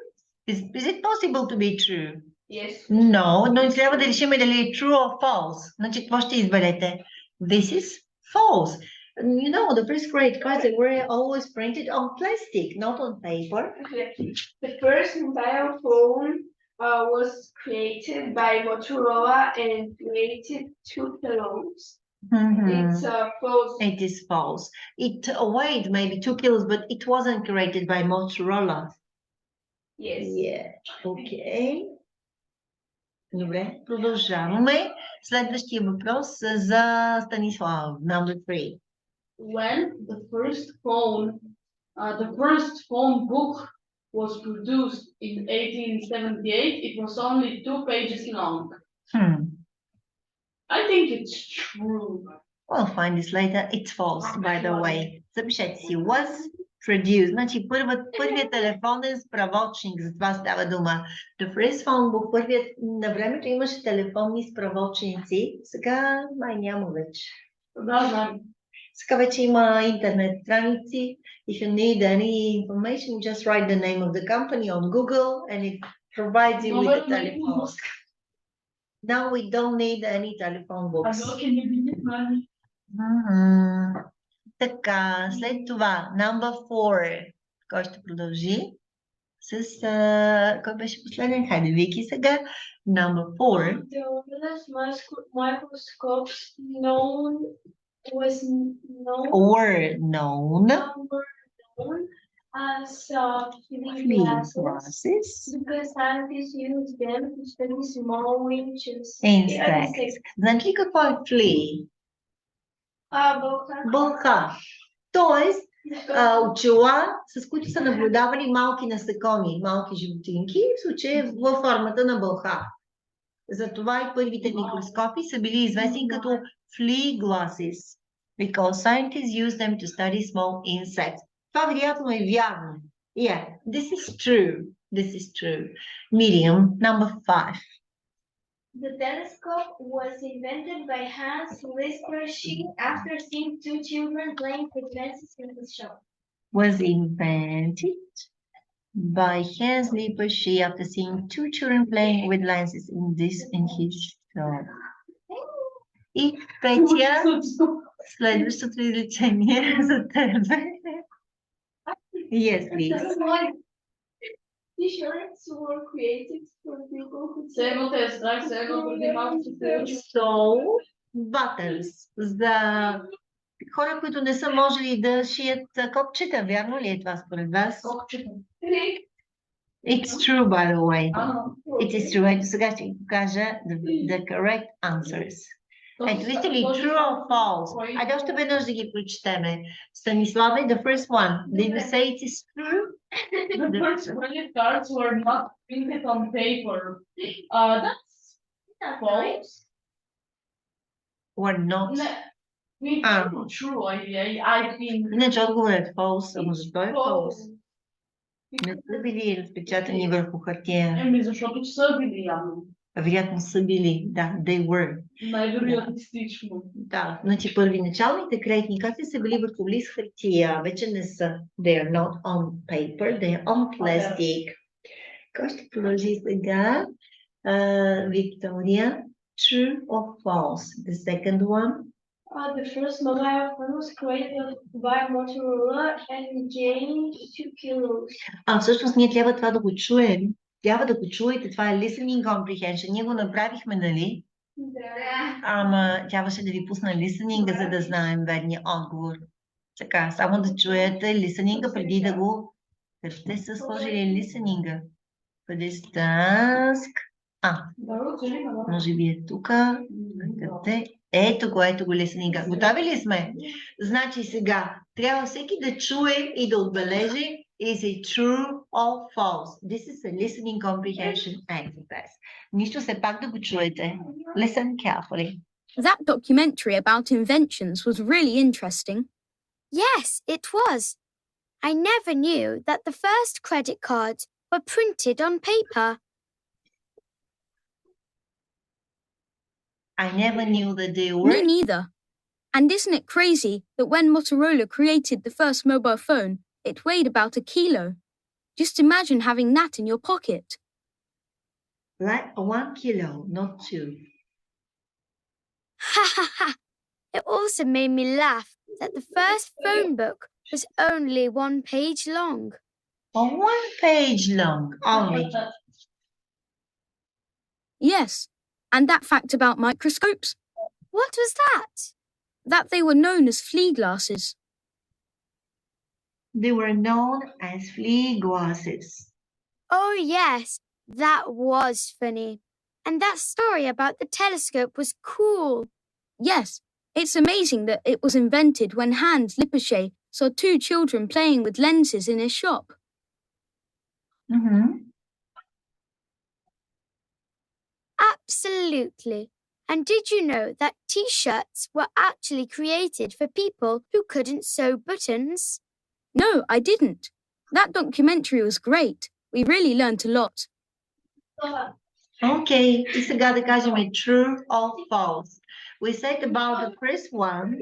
Is it possible to be true? Yes. No, но трябва да решим дали е true or false. Значи, какво ще изберете? This is false. You know, the first credit cards, they were always printed on plastic, not on paper. The first mobile phone was created by Motorola and created 2 kilos. It's false. It is false. It weighed maybe 2 kilos, but it wasn't created by Motorola. Yes. Yeah. Okay. Добре, продължаваме. Следващия въпрос за Станислав. Number 3. When the first phone book was produced in 1878, it was only 2 pages long. I think it's true. We'll find this later. It's false, by the way. Запишете си. Was produced. Значи първият телефонен справочник, за това става дума. The first phone book, на времето имаше телефонни справочници. Сега май няма вече. Да, знам. Сега вече има интернет страници. If you need any information, just write the name of the company on Google and it provides you with the telephone. Now we don't need any telephone books. Така, след това, number 4. Кой ще продължи? Кой беше последен? Хайде, Вики сега. Number 4. The oldest microscopes known was known Were known. were known as Philip Flea glasses glasses. because scientists use them to study small winches. Insects. Знаете ли какво е flea? Бълха. Тоест, очила, с които са наблюдавали малки насекоми, малки животинки, в случая във формата на бълха. Затова и първите микроскопи са били известни като flea glasses, because scientists use them to study small insects. Това вероятно е вярно. Yeah, this is true. This is true. Medium, number 5. The telescope was invented by Hans Lippershey after seeing two children playing with lenses in his shop. Was invented by Hans Lippershey after seeing two children playing with lenses in his shop. И третия, следващото изречение за тебе. Yes, please. T-shirts were created for people who Все едно те е страх, все едно преди малко ще те So, buttons. За хора, които не са можели да шият копчета, вярно ли е това според вас? It's true, by the way. It is true. Ето сега ще ви покажа the correct answers. Ето, вижте ли, true or false? Айде още веднъж да ги прочетеме. Станиславе, the first one. Did you say it is true? The first credit cards were not printed on paper. That's false. Or not? True, I think. Иначе отговорът е false. Ама защо е false? False. Не са били разпечатани върху хартия. Защото са били явно. Вероятно са били. Да, they were. Най-реалистично. Да, значи първоначалните кредитни карти са били върху лист хартия. Вече не са. They are not on paper, they are on plastic. Кой ще продължи сега? Виктория. True or false? The second one? The first mobile phone was created by Motorola and gained 2 kilos. Всъщност ние трябва това да го чуем. Трябва да го чуете. Това е listening comprehension. Ние го направихме, нали? Да. Ама трябваше да ви пусна лисенинга, за да знаем верния отговор. Така, само да чуете лисенинга преди да го... Къде са сложили лисенинга? For this task. Може би е тук. Къде? Ето го лисенинга. Готови ли сме? Значи сега, трябва всеки да чуе и да отбележи is it true or false? This is a listening comprehension exercise. Нищо се пак да го чуете. Listen carefully. That documentary about inventions was really interesting. Yes, it was. I never knew that the first credit cards were printed on paper. I never knew that they were... Me neither. And isn't it crazy that when Motorola created the first mobile phone, it weighed about 1 kilo? Just imagine having that in your pocket. Like 1 kilo, not 2. Ha ha ha! It also made me laugh that the first phone book was only 1 page long. 1 page long, only. Yes, and that fact about microscopes? What was that? That they were known as flea glasses. They were known as flea glasses. Oh yes, that was funny. And that story about the telescope was cool. Yes, it's amazing that it was invented when Hans Lippershey saw 2 children playing with lenses in his shop. Mm-hmm. Absolutely. And did you know that T-shirts were actually created for people who couldn't sew buttons? No, I didn't. That documentary was great. We really learnt a lot. Okay, и сега да кажем true or false. We said about the first one.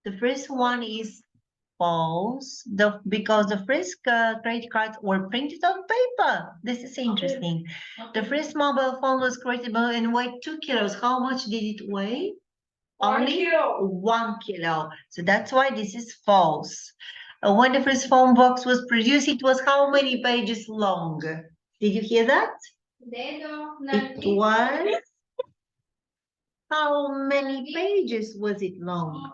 The first one is false because the first credit cards were printed on paper. This is interesting. The first mobile phone was created and weighed 2 kilos. How much did it weigh? Only 1 kilo. So that's why this is false. When the first phone box was produced, it was how many pages long? Did you hear that? It was. How many pages was it long?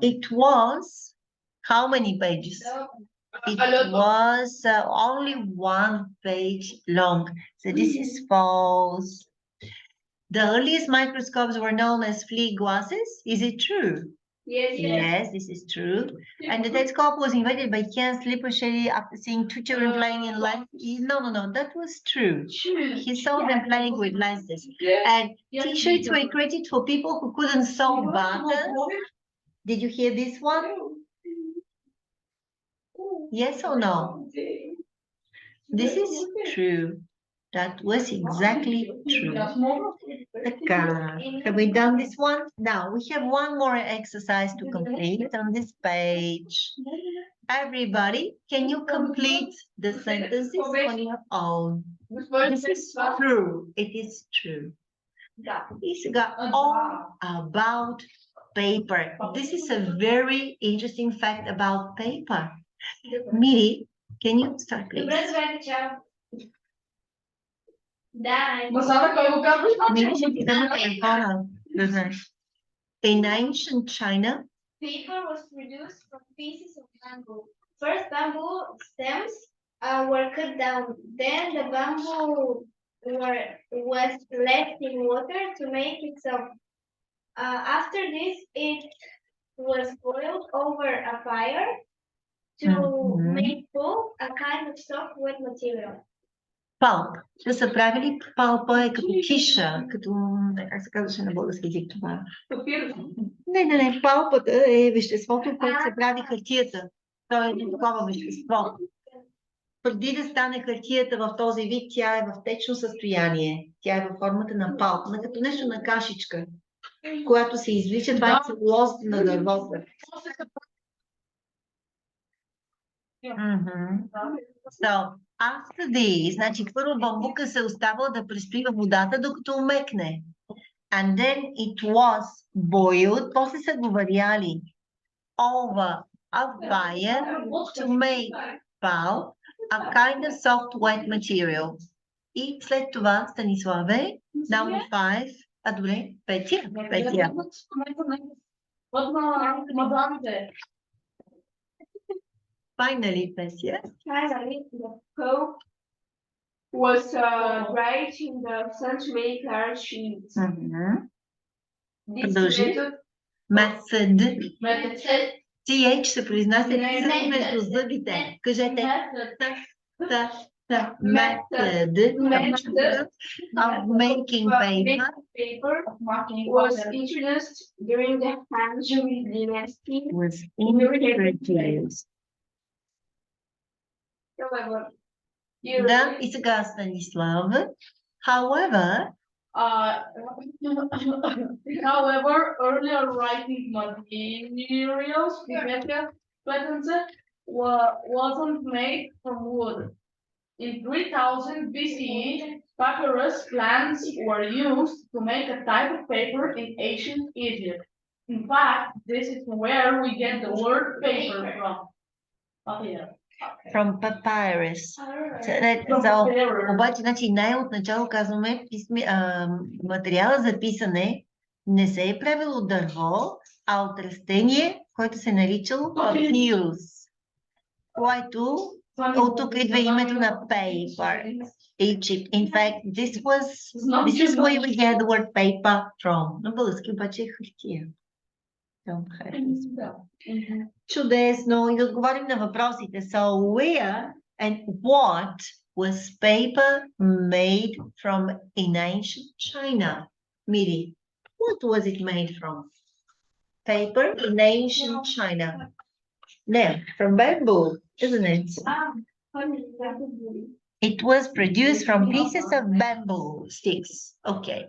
It was. How many pages? It was only 1 page long. So this is false. The earliest microscopes were known as Flea glasses. Is it true? Yes, this is true. And the telescope was invented by Ken Slippersherry after seeing 2 children playing in lens. No, that was true. He saw them playing with lenses. And t-shirts were created for people who couldn't sew buttons. Did you hear this one? Yes or no? This is true. That was exactly true. Okay. Have we done this one? Now we have one more exercise to complete on this page. Everybody, can you complete the sentences on your own? This is true. It is true. It's got all about paper. This is a very interesting fact about paper. Miri, can you start, please? Miri, ще ти дам телефона, да знаеш. In ancient China, Paper was produced from pieces of bamboo. First, bamboo stems were cut down. Then the bamboo was left in water to make it soft. After this, it was boiled over a fire to make pulp, a kind of soft wet material. pulp. Да са правили палпа е като киша, като, как се казваше на български език това? Не, палпата е веществото, което се прави хартията. То е такова вещество. Преди да стане хартията в този вид, тя е в течно състояние. Тя е във формата на палп, като нещо на кашичка, която се извлича. Това е целулозата на дървото. So, after this, значи първо бамбука се остава да преспи във водата, докато умекне. And then it was boiled, после са го варяли over a fire to make pulp, a kind of soft wet material. И след това, Станиславе, number 5, добре, Петя. Finally, Petya. Finally, the pulp was dried in the sun to make large sheets. Method. TH се произнася между зъбите. Кажете. Method of making paper was introduced during the Han dynasty. Was introduced. Да, и сега Станислав. However, earlier writing materials wasn't made from wood. In 3000 BCE, papyrus plants were used to make a type of paper in ancient Egypt. In fact, this is where we get the word paper from. From papyrus. Обаче, значи най-отначало казваме, материала за писане не се е правил от дърво, а от растение, което се наричало papyrus, което от тук идва името на paper. Egypt. In fact, this is where we get the word paper from. На български обаче е хартия. Чудесно. И да отговорим на въпросите. So, where and what was paper made from in ancient China? Miri, what was it made from? Paper in ancient China. No, from bamboo, isn't it? It was produced from pieces of bamboo sticks. Okay,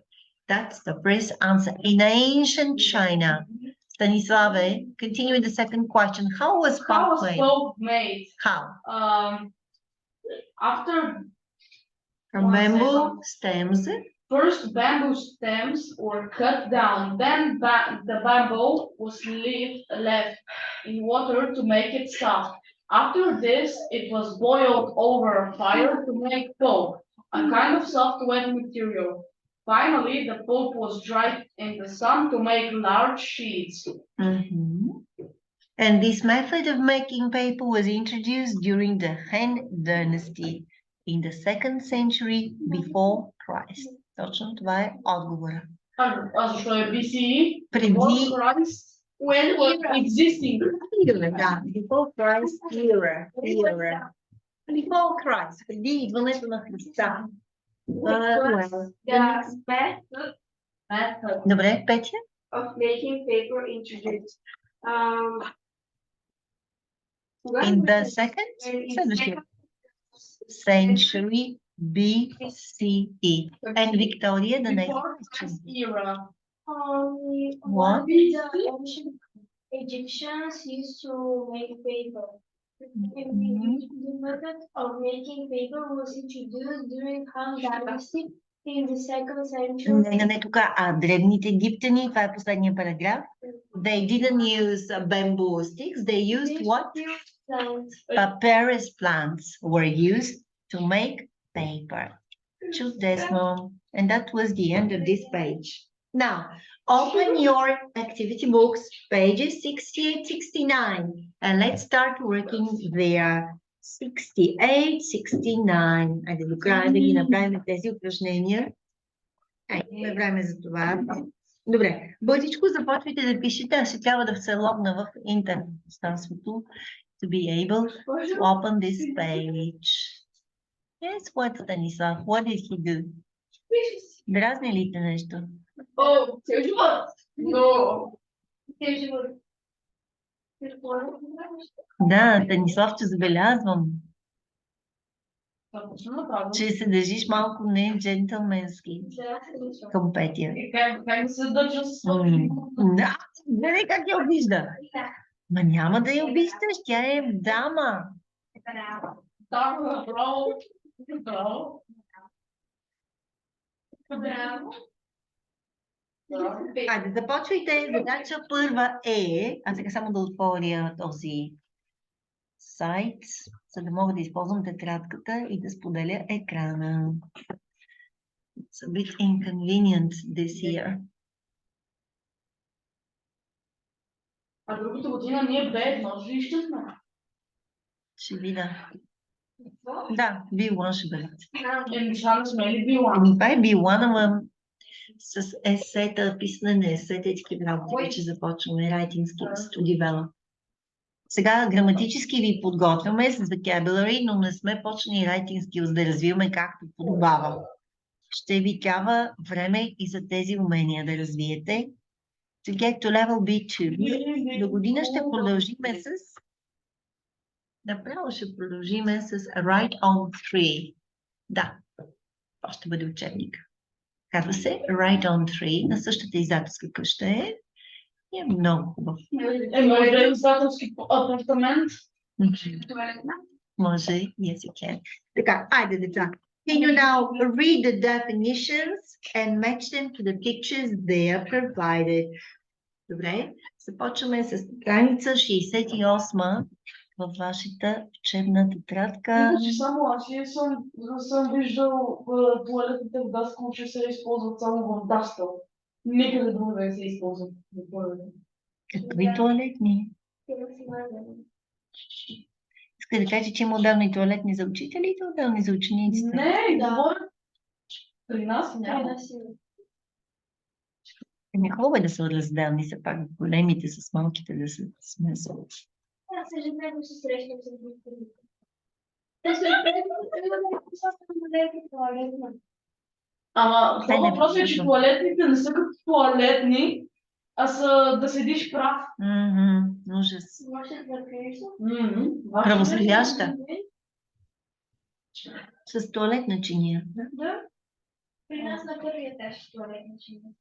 that's the first answer. In ancient China. Stanislave, continue with the second question. How was pulp made? How? After From bamboo stems. First, bamboo stems were cut down, then the bamboo was left in water to make it soft. After this, it was boiled over a fire to make pulp, a kind of soft wet material. Finally, the pulp was dried in the sun to make large sheets. And this method of making paper was introduced during the Han Dynasty in the 2nd century before Christ. Точно това е отговора. А защо е BCE? Преди Before Christ? When was existing? Да, before Christ era. Before Christ, преди идването на Христа. Добре, Петя? Of making paper introduced. In the 2nd century BCE. And Victoria, the next Before Christ era. What? The ancient Egyptians used to make paper. The method of making paper was introduced during Han Dynasty in the 2nd century. Не, тук, древните египтяни, това е последния параграф. They didn't use bamboo sticks, they used what? Papyrus plants were used to make paper. Чудесно. And that was the end of this page. Now, open your activity books, pages 68, 69, and let's start working there. 68, 69. Айде до края да ги направим тези упражнения. Имаме време за това. Добре, бързичко започвайте да пишете, аз ще трябва да се логна в интернет пространството to be able to open this page. Yes, what, Станислав? What did he do? Дразни ли те нещо? Цел живот! Но... Да, Станислав, че забелязвам, че се държиш малко не джентълменски към Петя. Как да се държа с... Да, гледай как я обижда. Ма няма да я обиждаш, тя е дама. Да, браво! Браво! Айде, започвайте. Задача първа е, а сега само да отворя този сайт, за да мога да използвам тетрадката и да споделя екрана. It's a bit inconvenient this year. А другата година ние бе, може ли ще сме? Ще видя. Да, B1 ще бъде. Мишана сме ли била? Това е B1, ама с есета, писане на есета и такива работи, вече започваме writing skills to develop. Сега граматически ви подготвяме с vocabulary, но не сме почнали writing skills да развиваме както подобава. Ще ви трябва време и за тези умения да развиете. To get to level B2. До година ще продължиме с... Направо ще продължиме с Write on 3. Да, това ще бъде учебник. Казва се Write on 3 на същата издателска къща е. И е много хубав. Може да е издателски апартамент? Може, yes you can. Така, айде деца. Can you now read the definitions and match them to the pictures they are provided? Добре, започваме с страница 68 във вашата учебна тетрадка. Значи само аз съм виждал туалетните в Даскал, че се използват само в Даскал. Никъде друго да се използват в туалетите. Какви туалетни? Иска да кажа, че има отделни туалетни за учителите и отделни за учениците. Не, да. При нас няма. Не хубаво е да са разделни, са пак големите с малките да се смесват. Аз ежедневно се срещам с учителите. Ама това въпрос е, че туалетните не са като туалетни, а са да седиш прав. Ужас. Може да кажеш? Правостояща. С туалетна чиния. Да. При нас на първия етаж туалетна чиния.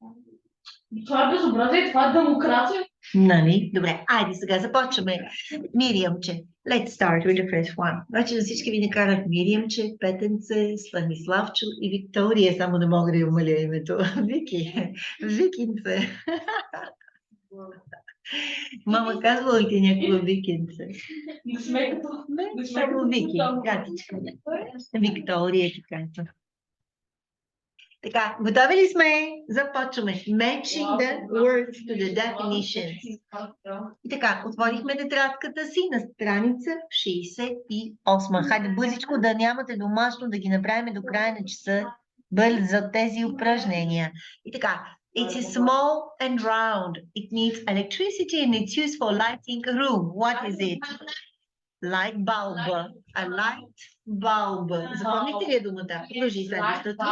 Това е безобразие, това е демокрация. Нали? Добре, айде сега започваме. Мириамче. Let's start with the first one. Значи на всички ви накарах Мириамче, Петенце, Станиславчо и Виктория. Само не мога да я умаля името. Вики. Викинце. Мама казвала ли ти някакво Викинце? Не сме като... Не, само Вики. Гатичка. Виктория ти казва. Така, готови ли сме? Започваме. Matching the words to the definitions. И така, отворихме тетрадката си на страница 68. Хайде бързичко да нямате домашно, да ги направим до края на часа за тези упражнения. И така, it is small and round. It needs electricity and it's used for lighting a room. What is it? Light bulb. A light bulb. Запомнихте ли я думата? Продължи следващото.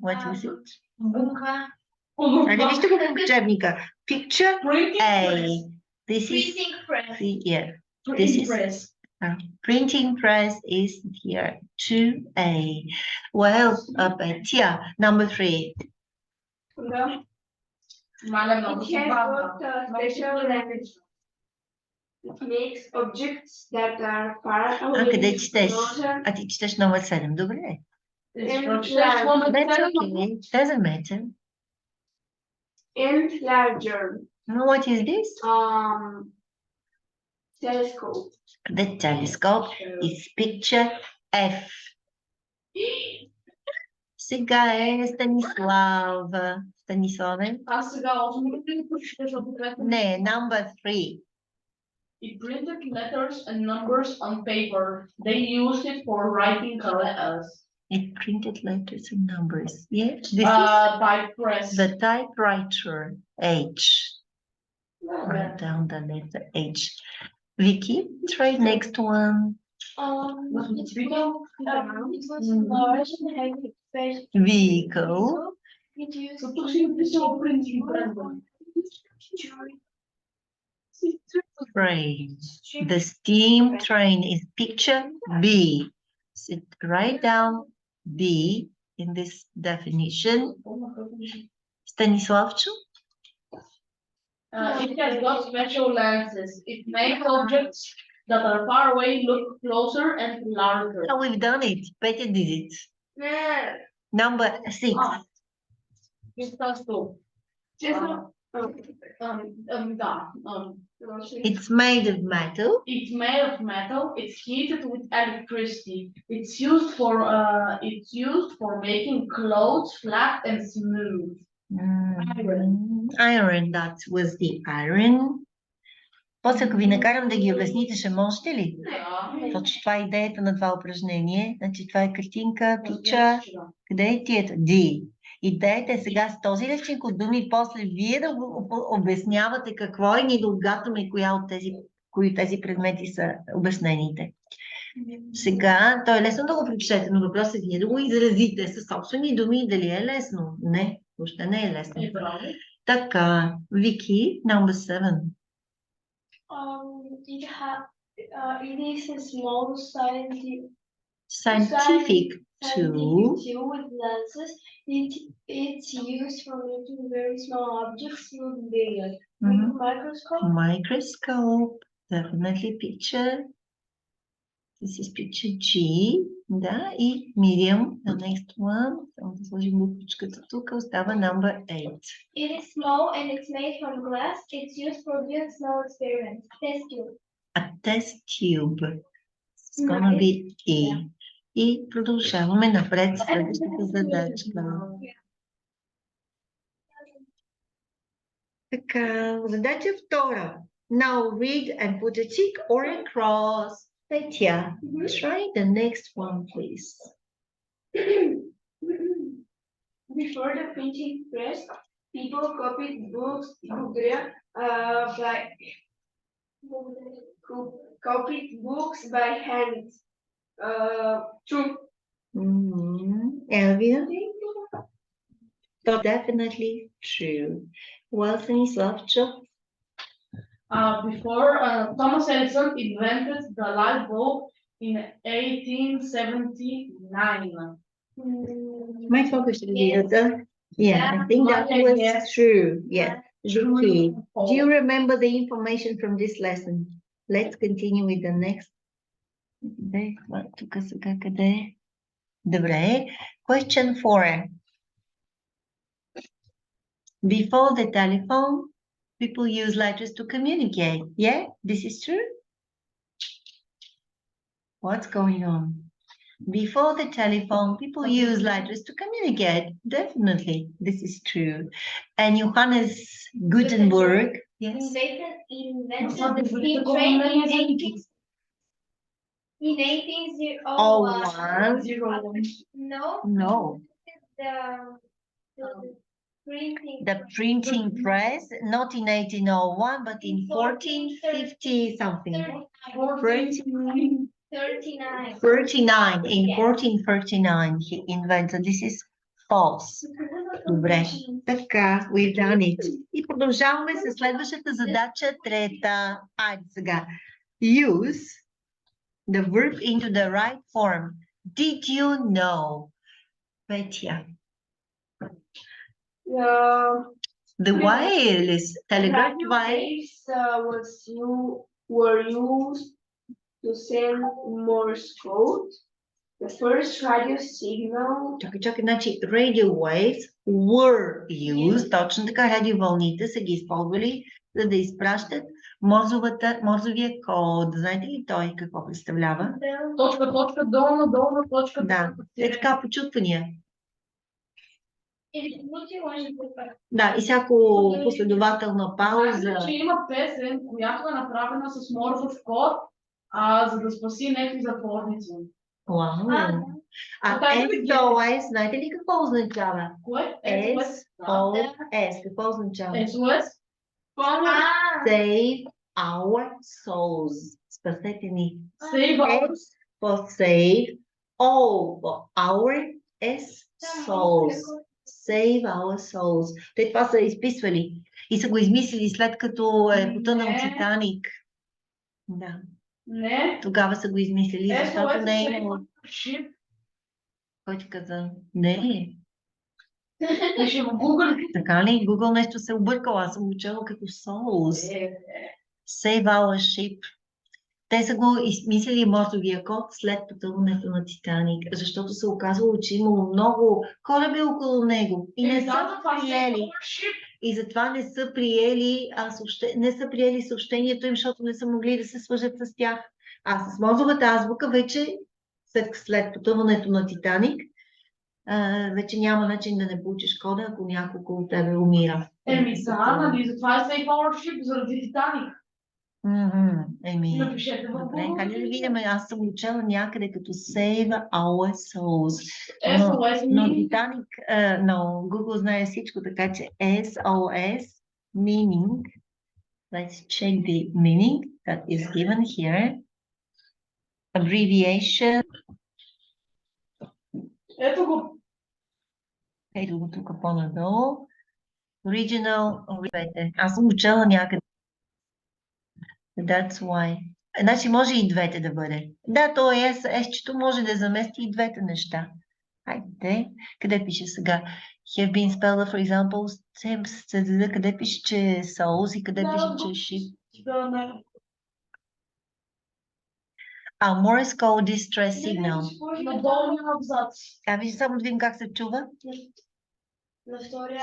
What is it? Буква. Айде вижте го в учебника. Picture A. This is Printing press. yeah. This is printing press is here. 2A. Well, Tia, number 3. Маля много It се has бавна. got special language. It makes objects that are far А къде away четеш? closer А ти четеш номер 7, добре. That's okay. Doesn't matter. and larger. What is this? Telescope. The telescope is picture F. Сега е Станислав. Станиславе? Аз сега още не ги прочета, защото трябва. Не, number 3. It printed letters and numbers on paper. They used it for writing letters. It printed letters and numbers. Yeah, this is Type press. the typewriter H. Write down the letter H. Vicky, try next one. It was large and had a special Vehicle. It used So тук си написал printing press. Train. The steam train is picture B. So write down B in this definition. Stanislavcho? It has got special lenses. It makes objects that are far away look closer and larger. Oh, we've done it. Better did it. Number 6. It's made of metal. It's made of metal. It's heated with electricity. It's used for making clothes flat and smooth. Iron, that was the iron. После, ако ви накарам да ги обясните, ще можете ли? Точно това е идеята на това упражнение. Значи това е картинка, пича. Къде е тието? D. Идеята е сега с този речник от думи, после вие да го обяснявате какво е, ние да отгатваме кои тези предмети са обяснените. Сега, то е лесно да го припишете, но въпросът е вие да го изразите със собствени думи, дали е лесно. Не, въобще не е лесно. Така, Вики, number 7. It is a small Scientific tool. with lenses. It's used for making very small objects look bigger. Microscope. Microscope, definitely picture. This is picture G. Да, и Miriam, the next one. Само да сложим буквичката тук, остава number 8. It is small and it's made from glass. It's used for doing small experiments. Test tube. A test tube. It's gonna be E. И продължаваме напред с следващата задачка. Така, задача втора. Now read and put a tick or a cross. Petya, try the next one, please. Before the printing press, people copied books by hand. True. Elvia? So definitely true. Well, Stanislavcho? Before Thomas Edison invented the light bulb in 1879. My focus is yeah, I think that was true. Yeah. Vicky, do you remember the information from this lesson? Let's continue with the next. Тук сега къде? Добре. Question 4. Before the telephone, people use letters to communicate. Yeah, this is true. What's going on? Before the telephone, people use letters to communicate. Definitely, this is true. And Johannes Gutenberg, yes. In 1801. No. The The printing press, not in 1801, but in 1450 something. 39. 39. In Yeah. 1439, he invented. This is false. Добре. Така, we've done it. И продължаваме с следващата задача, трета. Айде сега. Use the verb into the right form. Did you know? Петя. The wireless telegraph wire. Were used to send Morse code. The first radio signal. Чакай, значи radio waves were used, точно така, радиовълните са ги използвали, за да изпращат морзовия код. Знаете ли той какво представлява? Точка, долна, точка. Да, е така почувствания. Да, и всяко последователна пауза. Знаете, че има песен, която е направена с морзов код, за да спаси някакви затворници. Вау! SOS, знаете ли какво означава? Кое? SOS, какво означава? SOS? Save our souls. Спасете ни. Save our... S for save, O for our, S souls. Save our souls. Те това са изписвали и са го измислили след като е потънал Титаник. Да. Не. Тогава са го измислили, защото не е имало. Ship. Кой ти каза? Не. Пише в Google. Така ли? Google нещо се объркала. Аз съм учила като souls. Save our ship. Те са го измислили морзовия код след потъването на Титаник, защото се оказало, че имало много кораби около него и не са приели. И затова не са приели съобщението им, защото не са могли да се свържат с тях. А с морзовата азбука вече, след потъването на Титаник, вече няма начин да не получиш кода, ако няколко от тебе умира. Нали, затова е Save Our Ship, заради Титаник. Напишете в Добре, Google. хайде да видим, аз съм учила някъде като Save Our Souls. Но Титаник, Google знае всичко, така че SOS, meaning, let's check the meaning that is given here. Abbreviation. Ето го. Ето го тук по-надолу. Original, аз съм учила някъде. That's why. Значи може и двете да бъде. Да, то е S-чето може да замести и двете неща. Хайде. Къде пише сега? Have been spelled, for example, къде пише, че е souls и къде пише, че е ship? Morse code distress signal. На долния абзац. Виж, само да видим как се чува.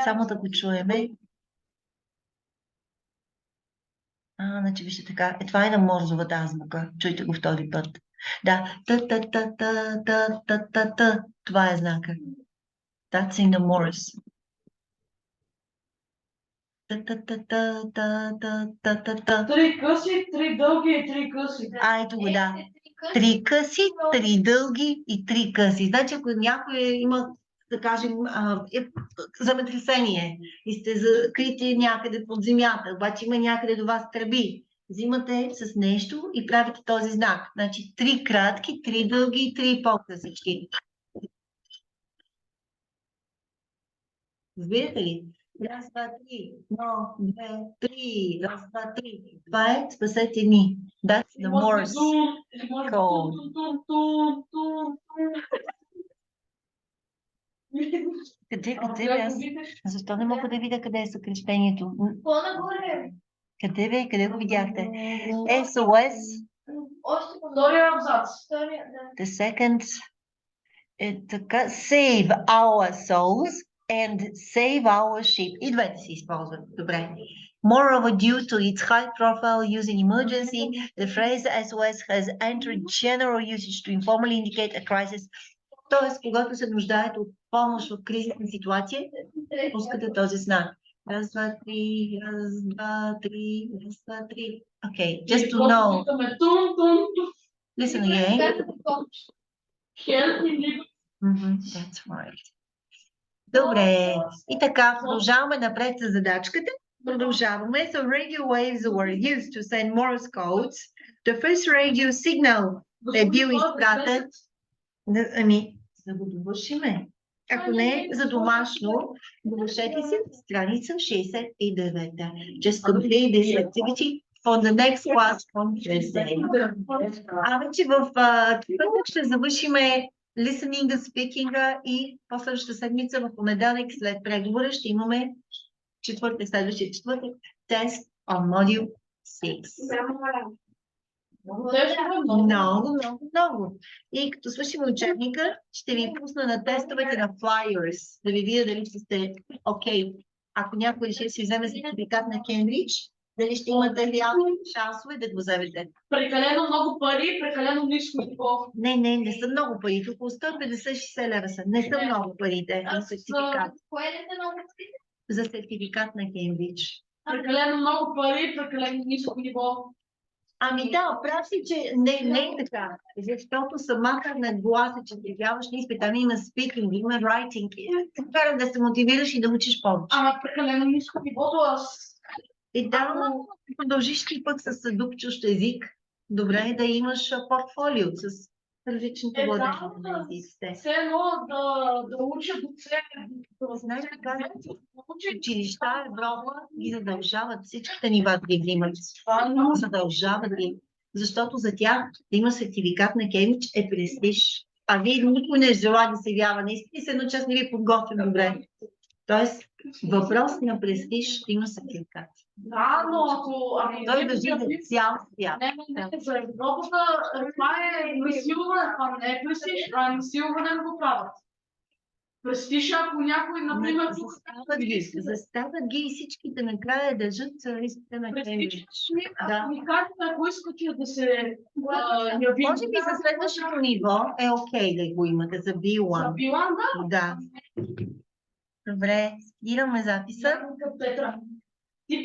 Само да го чуеме. Значи вижте така. Това е на морзовата азбука. Чуйте го втори път. Да. Та. Това е знака. That's in the Morse. Та. Три къси, три дълги и три къси. Ето го, да. Три къси, три дълги и три къси. Значи, ако някой има, да кажем, земетресение и сте закрити някъде под земята, обаче има някъде до вас тръби, взимате с нещо и правите този знак. Значи, три кратки, три дълги и три по-късички. Разбирате ли? Раз, два, три. Едно, две, три. Раз, два, три. Това е спасете ни. That's the Morse code. Къде бе? Защо не мога да видя къде е съкръщението? По-нагоре. Къде бе? Къде го видяхте? SOS. Втория абзац. The second е така. Save our souls and save our ship. И двете се използват. Добре. Moreover, due to its high profile use in emergency, the phrase SOS has entered general usage to informally indicate a crisis. Тоест, когато се нуждаят от помощ в кризисна ситуация, пускате този знак. Раз, два, три, раз, два, три, раз, два, три. Okay, just to know. Listen again. That's right. Добре. И така, продължаваме напред с задачката. Продължаваме. So radio waves were used to send Morse codes. The first radio signal е бил изпратен. Ами, за да го довършиме. Ако не, за домашно, довършете си страница 69. Just complete this activity for the next class on Thursday. Вече в петък ще завършиме listening, speaking и последващата седмица в понеделник след преговора ще имаме следващия четвъртък тест on module 6. Много. И като свършим учебника, ще ви пусна на тестовете на flyers, да ви видя дали сте окей. Ако някой реши да си вземе сертификат на Кембридж, дали ще имате реални шансове да го вземете. Прекалено много пари, прекалено ниско ниво. Не са много пари. Около 150-60 лева са. Не са много парите за сертификат. За сертификат на Кембридж. Прекалено много пари, прекалено ниско ниво. Ами да, прав си, че не е така. Защото самата нагласа, че трябваш на изпит, ами има speaking, има writing. Кара да се мотивираш и да учиш повече. Ама прекалено ниско нивото И да, продължиш ти пък с дупчущ език. Добре е да имаш портфолио с различните владения на езиците. Все едно да уча до Знаеш така, училища Европа ги задължават всичките нива да ги взимат. Задължават ги. Защото за тях да има сертификат на Кембридж е престиж. А вие никой не желая да се явява на изпит, едно час не ви е подготвен добре. Тоест, въпрос на престиж да има сертификат. Да, но ако... Той държи за цял свят. Не, за Европата това е насилване, това не е престиж, това е насилване да го правят. Престиж, ако някой, например... Застават ги и всичките накрая държат изпита на Кембридж. Ако ми кажете, ако искате да се... Може би за следващото ниво е окей да го имате, за B1. За B1, да. Да. Добре, спираме записа. Петра, ти